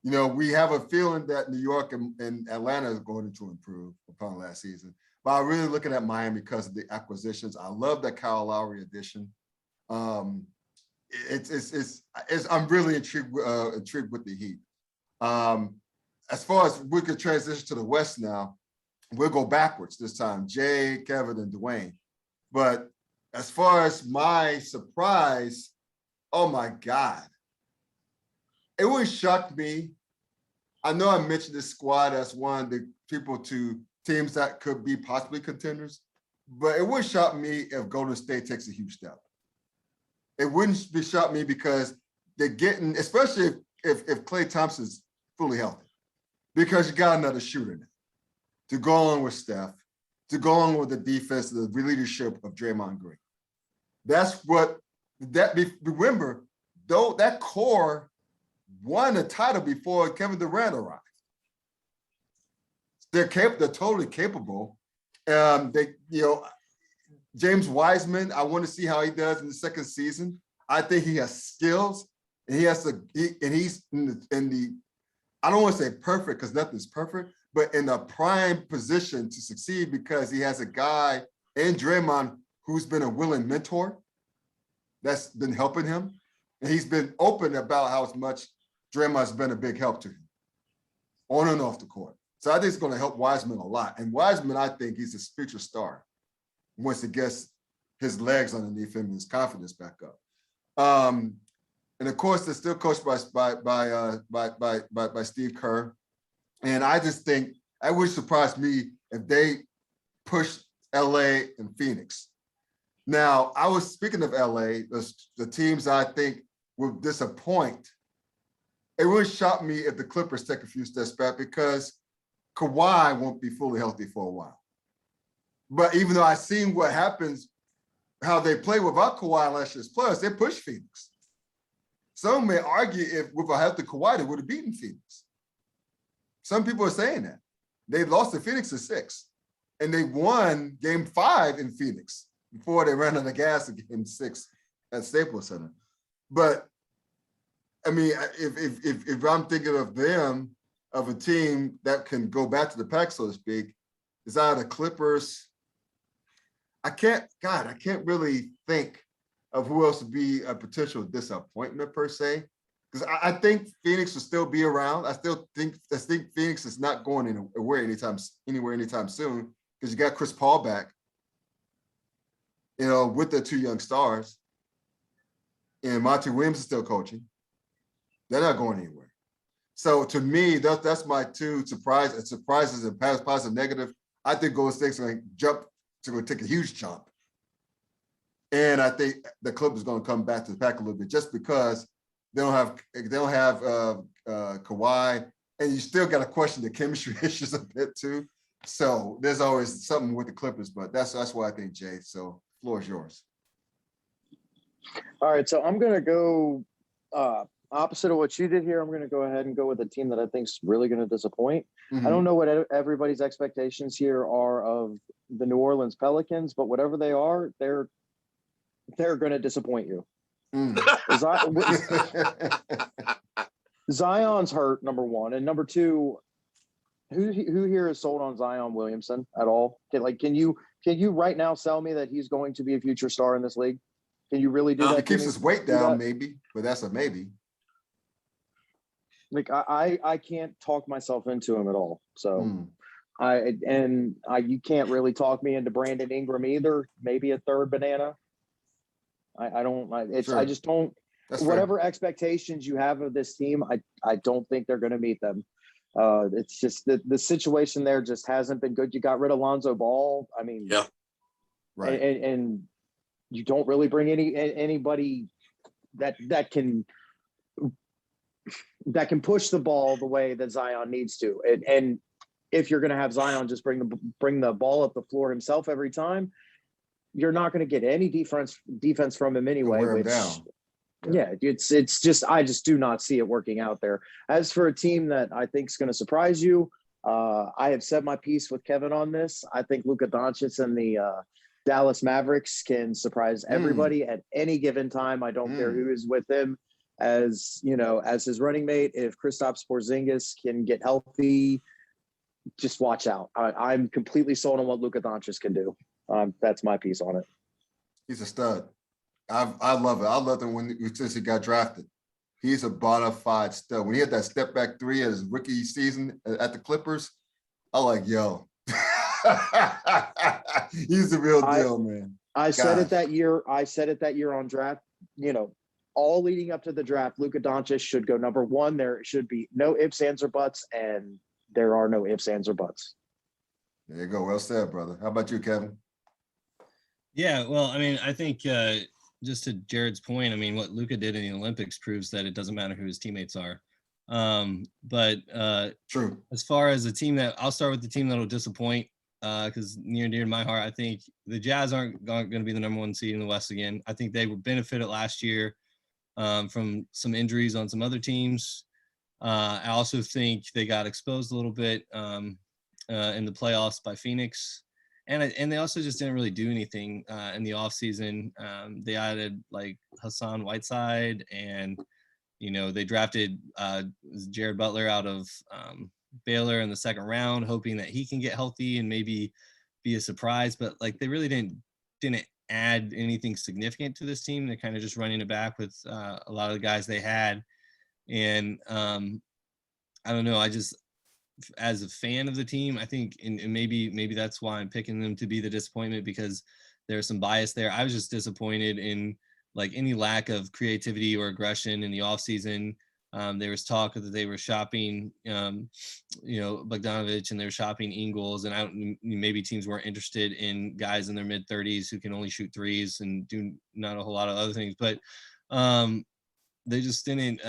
We have a feeling that New York and Atlanta is going to improve upon last season. But I'm really looking at Miami because of the acquisitions. I love that Kyle Lowry addition. I'm really intrigued with the Heat. As far as we could transition to the West now, we'll go backwards this time. Jay, Kevin, and Dwayne. But as far as my surprise, oh my God. It would shock me. I know I mentioned this squad as one of the teams that could be possibly contenders, but it would shock me if Golden State takes a huge step. It wouldn't be shock me because they're getting, especially if Klay Thompson's fully healthy, because you got another shooter now to go along with Steph, to go along with the defense, the leadership of Draymond Green. Remember, though, that core won a title before Kevin Durant arrived. They're totally capable. James Wiseman, I want to see how he does in the second season. I think he has skills, and he's in the I don't want to say perfect because nothing's perfect, but in a prime position to succeed because he has a guy in Draymond who's been a willing mentor that's been helping him. And he's been open about how much Draymond's been a big help to him on and off the court. So I think it's going to help Wiseman a lot. And Wiseman, I think he's a future star once he gets his legs underneath him and his confidence back up. And of course, they're still coached by Steve Kerr. And I just think it would surprise me if they push LA and Phoenix. Now, I was speaking of LA, the teams I think will disappoint. It would shock me if the Clippers take a few steps back because Kawhi won't be fully healthy for a while. But even though I've seen what happens, how they play without Kawhi last year's playoffs, they push Phoenix. Some may argue if with a healthy Kawhi, they would have beaten Phoenix. Some people are saying that. They lost to Phoenix in 6, and they won game 5 in Phoenix before they ran out of gas in game 6 at Staples Center. But I mean, if I'm thinking of them, of a team that can go back to the pack, so to speak, is out of the Clippers. I can't really think of who else would be a potential disappointment per se. Because I think Phoenix will still be around. I think Phoenix is not going anywhere anytime soon because you got Chris Paul back, with the 2 young stars. And Monty Williams is still coaching. They're not going anywhere. So to me, that's my 2 surprises and positive, negative. I think Golden State's going to take a huge jump. And I think the Clippers is going to come back to the pack a little bit just because they don't have Kawhi, and you still got to question the chemistry issues a bit too. So there's always something with the Clippers, but that's why I think, Jay. So floor is yours. All right, so I'm going to go opposite of what you did here. I'm going to go ahead and go with a team that I think is really going to disappoint. I don't know what everybody's expectations here are of the New Orleans Pelicans, but whatever they are, they're going to disappoint you. Zion's hurt, number one, and number two, who here is sold on Zion Williamson at all? Can you right now sell me that he's going to be a future star in this league? Can you really do that? He keeps his weight down, maybe, but that's a maybe. Like I can't talk myself into him at all. So you can't really talk me into Brandon Ingram either. Maybe a third banana. I just don't. That's whatever fair. expectations you have of this team, I don't think they're going to meet them. It's just the situation there just hasn't been good. You got rid of Lonzo Ball. I mean, yeah, right. And you don't really bring anybody that can push the ball the way that Zion needs to. And if you're going to have Zion just bring the ball up the floor himself every time, you're not going to get any defense from him anyway. Wear him down. Yeah, it's just I just do not see it working out there. As for a team that I think is going to surprise you, I have said my piece with Kevin on this. I think Luka Doncic and the Dallas Mavericks can surprise everybody at any given time. I don't care who is with him as his running mate. If Kristaps Porzingis can get healthy, just watch out. I'm completely sold on what Luka Doncic can do. That's my piece on it. He's a stud. I love it. I loved him since he got drafted. He's a bona fide stud. When he had that step back three at his rookie season at the Clippers, I like, yo. He's the real deal, man. I said it that year on draft, all leading up to the draft, Luka Doncic should go number one. There should be no ifs, ands, or buts, and there are no ifs, ands, or buts. There you go. Well said, brother. How about you, Kevin? Yeah, well, I mean, I think just to Jarrod's point, I mean, what Luka did in the Olympics proves that it doesn't matter who his teammates are. But true. As far as I'll start with the team that'll disappoint, because near and dear to my heart, I think the Jazz aren't going to be the number one seed in the West again. I think they were benefited last year from some injuries on some other teams. I also think they got exposed a little bit in the playoffs by Phoenix. And they also just didn't really do anything in the offseason. They added like Hassan Whiteside, and they drafted Jarrod Butler out of Baylor in the second round, hoping that he can get healthy and maybe be a surprise. But like they really didn't add anything significant to this team. They're kind of just running it back with a lot of the guys they had. And I don't know. I just, as a fan of the team, I think, and maybe that's why I'm picking them to be the disappointment, because there's some bias there. I was just disappointed in like any lack of creativity or aggression in the offseason. There was talk that they were shopping, Bogdanovich, and they were shopping Ingles, and maybe teams weren't interested in guys in their mid 30s who can only shoot threes and do not a whole lot of other things. But they just didn't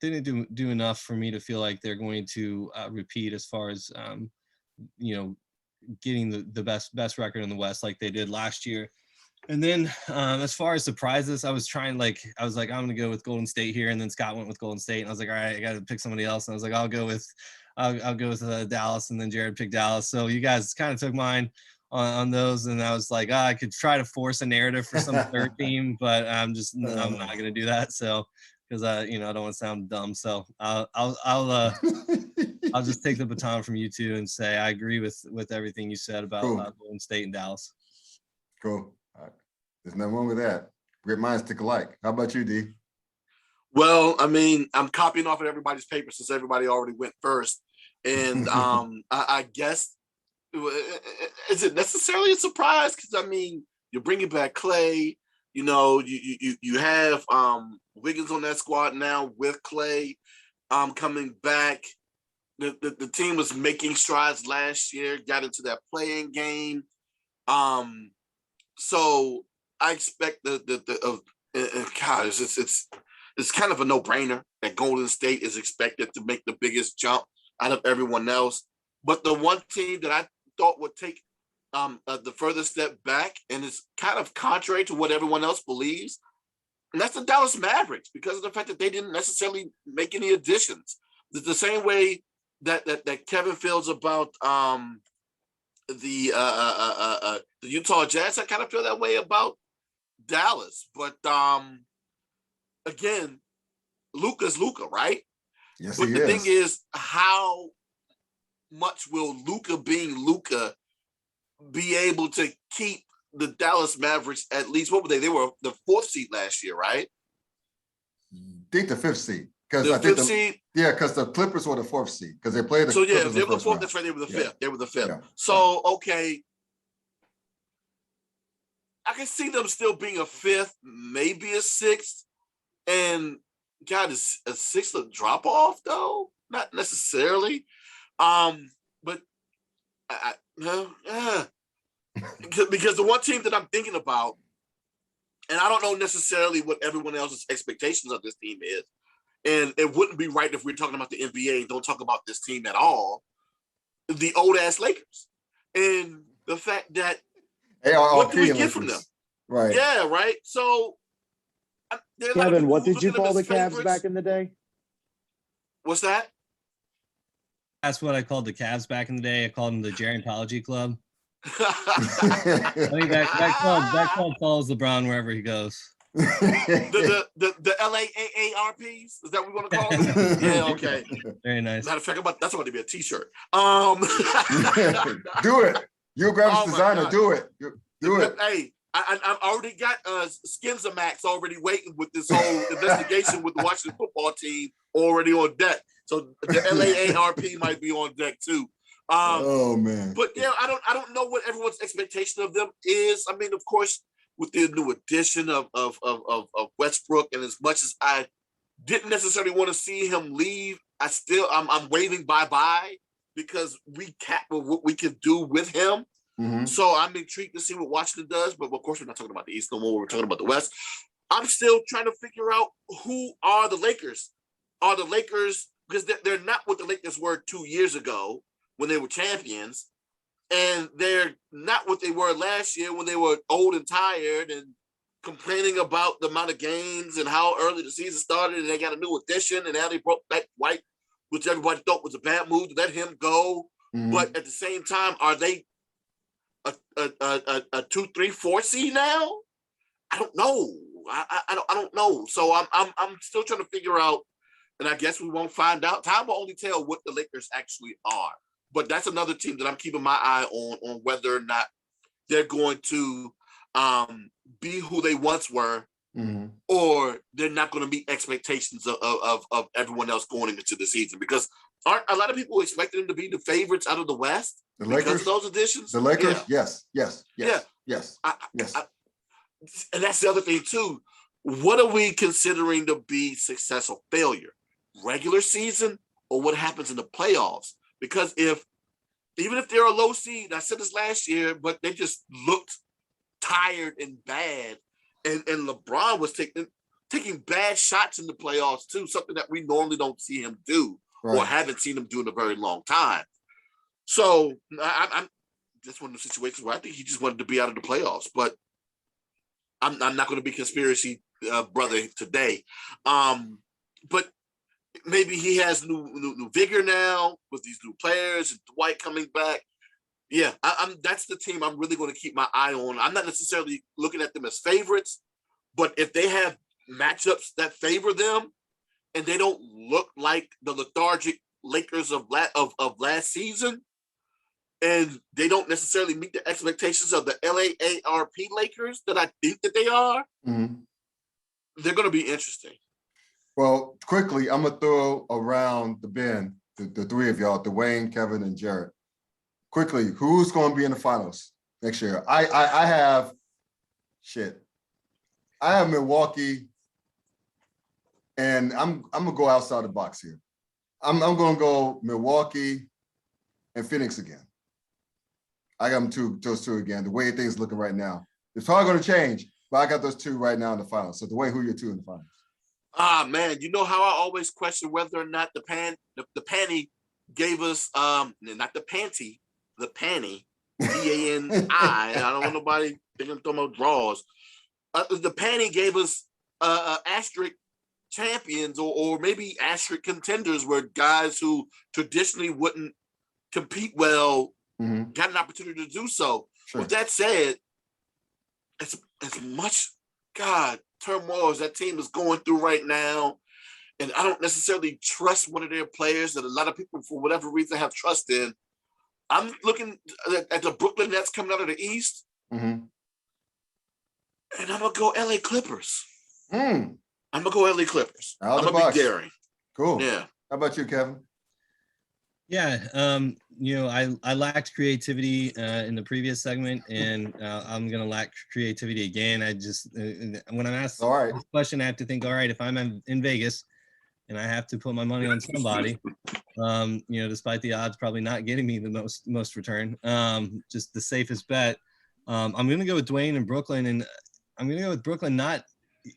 do enough for me to feel like they're going to repeat as far as getting the best record in the West like they did last year. And then as far as surprises, I was I'm gonna go with Golden State here, and then Scott went with Golden State, and I was like, all right, I gotta pick somebody else, and I was like, I'll go with Dallas, and then Jarrod picked Dallas. So you guys kind of took mine on those, and I was like, I could try to force a narrative for some third team, but I'm not gonna do that. So because I don't want to sound dumb, so I'll just take the baton from you two and say I agree with everything you said about Golden State and Dallas. Cool. All right. There's nothing wrong with that. Great minds think alike. How about you, D? Well, I mean, I'm copying off of everybody's paper since everybody already went first, and I guess. Is it necessarily a surprise? Because I mean, you're bringing back Clay. You have Wiggins on that squad now with Clay coming back. The team was making strides last year, got into that playing game. So I expect it's kind of a no-brainer that Golden State is expected to make the biggest jump out of everyone else. But the one team that I thought would take the further step back, and it's kind of contrary to what everyone else believes. And that's the Dallas Mavericks, because of the fact that they didn't necessarily make any additions. The same way that Kevin feels about the Utah Jazz, I kind of feel that way about Dallas. But again, Luka's Luka, right? Yes, But he the is. thing is, how much will Luka being Luka be able to keep the Dallas Mavericks at least? What were they? They were the 4th seed last year, right? I think the 5th seed. Because The I think 5th seed. yeah, because the Clippers were the 4th seed because they played the So yeah, Clippers they in were the the 1st 4th. round. That's right. They were the Yeah. 5th. They were the 5th. Yeah. So okay, I can see them still being a 5th, maybe a 6th. And God, is a 6th a drop off though? Not necessarily. But because the one team that I'm thinking about, and I don't know necessarily what everyone else's expectations of this team is, and it wouldn't be right if we're talking about the NBA and don't talk about this team at all, the old ass Lakers. And the fact that what do we get from them? Right. Yeah, right. So Kevin, what did you call the Cavs back in the day? What's that? That's what I called the Cavs back in the day. I called them the Gerontology Club. I think that club follows LeBron wherever he goes. the LAAARPs? Is that what we want to call them? Yeah, okay. Very nice. Matter of fact, that's about to be a t-shirt. Do it. You're a graphics designer. God. Do it. Do it. Hey, I already got Skinzamax already waiting with this whole investigation with the Washington football team already on deck. So the LAARP might be on deck too. Oh man. But yeah, I don't know what everyone's expectation of them is. I mean, of course, with the new addition of Westbrook, and as much as I didn't necessarily want to see him leave, I'm waving bye-bye because what we can do with him. Mm-hmm. So I'm intrigued to see what Washington does, but of course we're not talking about the East no more. We're talking about the West. I'm still trying to figure out who are the Lakers. Are the Lakers, because they're not what the Lakers were 2 years ago when they were champions, and they're not what they were last year when they were old and tired and complaining about the amount of games and how early the season started, and they got a new addition, and now they broke back White, which everybody thought was a bad move to let him go. Mm-hmm. But at the same time, are they a 2, 3, 4 seed now? I don't know. I don't know. So I'm still trying to figure out, and I guess we won't find out. Time will only tell what the Lakers actually are. But that's another team that I'm keeping my eye on whether or not they're going to be who they once were, mm-hmm. or they're not going to meet expectations of everyone else going into the season. Because aren't a lot of people expecting them to be the favorites out of the West? The Lakers, because of those additions? The Lakers, yeah. Yes. Yes. And that's the other thing too. What are we considering to be success or failure? Regular season or what happens in the playoffs? Because even if they're a low seed, I said this last year, but they just looked tired and bad. And LeBron was taking bad shots in the playoffs too, something that we normally don't see him do, right, or haven't seen him do in a very long time. So I'm just one of the situations where I think he just wanted to be out of the playoffs, but I'm not going to be conspiracy brother today. But maybe he has new vigor now with these new players and Dwight coming back. Yeah, that's the team I'm really going to keep my eye on. I'm not necessarily looking at them as favorites, but if they have matchups that favor them and they don't look like the lethargic Lakers of last season, and they don't necessarily meet the expectations of the LAARP Lakers that I think that they are, mm-hmm. they're going to be interesting. Well, quickly, I'm going to throw around the bin, the three of y'all, Dwayne, Kevin, and Jarrod. Quickly, who's going to be in the finals next year? I have Milwaukee, and I'm going to go outside the box here. I'm going to go Milwaukee and Phoenix again. I got those two again. The way things looking right now, it's probably going to change, but I got those two right now in the finals. So Dwayne, who are your two in the finals? Man, you know how I always question whether or not the panty gave us not the panty, the panty DANI. I don't want nobody thinking about draws. The panty gave us asterisk champions or maybe asterisk contenders were guys who traditionally wouldn't compete well, got an opportunity to do so. Sure. With that said, as much turmoil as that team is going through right now, and I don't necessarily trust one of their players that a lot of people, for whatever reason, have trust in. I'm looking at the Brooklyn Nets coming out of the East, and I'm gonna go LA Clippers. I'm gonna go LA Clippers. Out I'm the gonna box. be daring. Cool. Yeah. How about you, Kevin? Yeah, I lacked creativity in the previous segment, and I'm gonna lack creativity again. I just when I'm asked this question, I have to think. All right, if I'm in Vegas and I have to put my money on somebody, despite the odds probably not getting me the most return, just the safest bet. I'm gonna go with Dwayne in Brooklyn, and I'm gonna go with Brooklyn. Not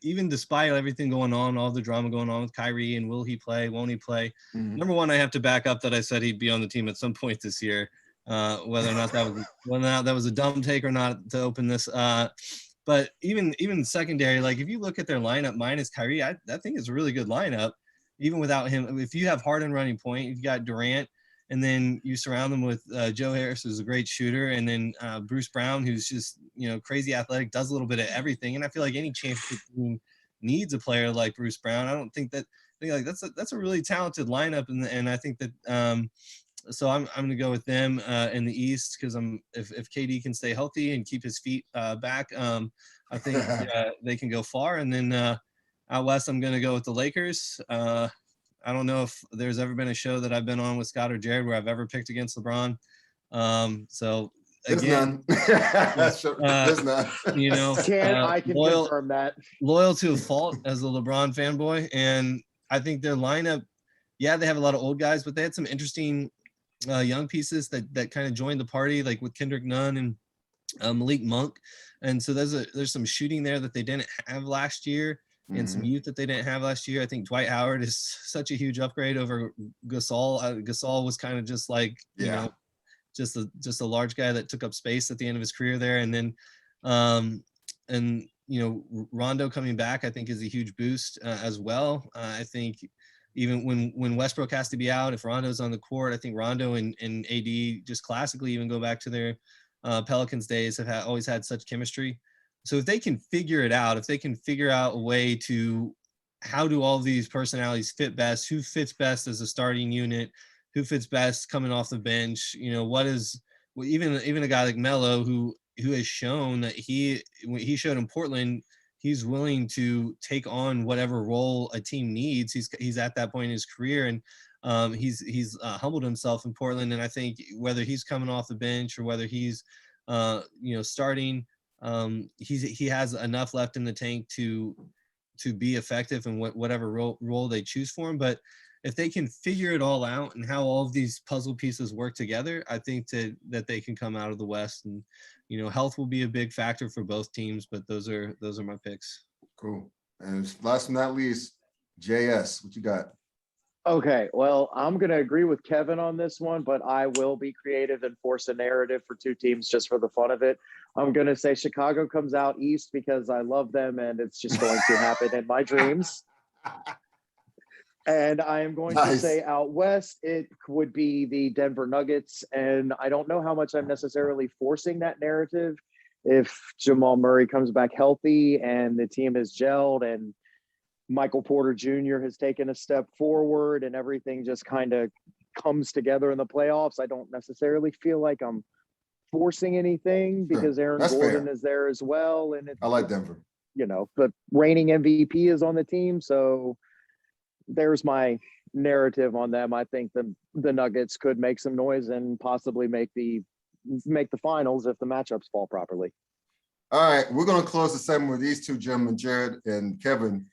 even despite everything going on, all the drama going on with Kyrie and will he play, won't he play? Number one, I have to back up that I said he'd be on the team at some point this year, whether or not that was a dumb take or not to open this. But even secondary, like if you look at their lineup minus Kyrie, I think it's a really good lineup, even without him. If you have Harden running point, you've got Durant, and then you surround them with Joe Harris, who's a great shooter, and then Bruce Brown, who's just crazy athletic, does a little bit of everything. And I feel like any championship team needs a player like Bruce Brown. I don't think that that's a really talented lineup, and I think that so I'm going to go with them in the East because if KD can stay healthy and keep his feet back, I think they can go far. And then out west, I'm going to go with the Lakers. I don't know if there's ever been a show that I've been on with Scott or Jarrod where I've ever picked against LeBron. So again, there's none. I can confirm that. Loyal to a fault as a LeBron fanboy, and I think their lineup, yeah, they have a lot of old guys, but they had some interesting young pieces that kind of joined the party, like with Kendrick Nunn and Malik Monk, and so there's some shooting there that they didn't have last year. And some youth that they didn't have last year. I think Dwight Howard is such a huge upgrade over Gasol. Gasol was kind of just like, just a large guy that took up space at the end of his career there. And then, Rondo coming back, I think is a huge boost as well. I think even when Westbrook has to be out, if Rondo's on the court, I think Rondo and AD just classically even go back to their Pelicans days have always had such chemistry. So if they can figure it out, if they can figure out a way to how do all these personalities fit best, who fits best as a starting unit, who fits best coming off the bench, even a guy like Melo who has shown that he showed in Portland, he's willing to take on whatever role a team needs. He's at that point in his career, and he's humbled himself in Portland. And I think whether he's coming off the bench or whether he's starting, he has enough left in the tank to be effective in whatever role they choose for him. But if they can figure it all out and how all of these puzzle pieces work together, I think that they can come out of the West. And health will be a big factor for both teams, but those are my picks. Cool. And last but not least, JS, what you got? Okay, well, I'm going to agree with Kevin on this one, but I will be creative and force a narrative for two teams just for the fun of it. I'm going to say Chicago comes out East because I love them and it's just going to happen in my dreams. And I am going to say out West, it would be the Denver Nuggets. And I don't know how much I'm necessarily forcing that narrative. If Jamal Murray comes back healthy and the team is gelled and Michael Porter Jr. has taken a step forward and everything just kind of comes together in the playoffs, I don't necessarily feel like I'm forcing anything because Aaron Gordon is there as well. And I like Denver. The reigning MVP is on the team. So there's my narrative on them. I think the Nuggets could make some noise and possibly make the finals if the matchups fall properly. All right, we're going to close the segment with these two gentlemen, Jarrod and Kevin.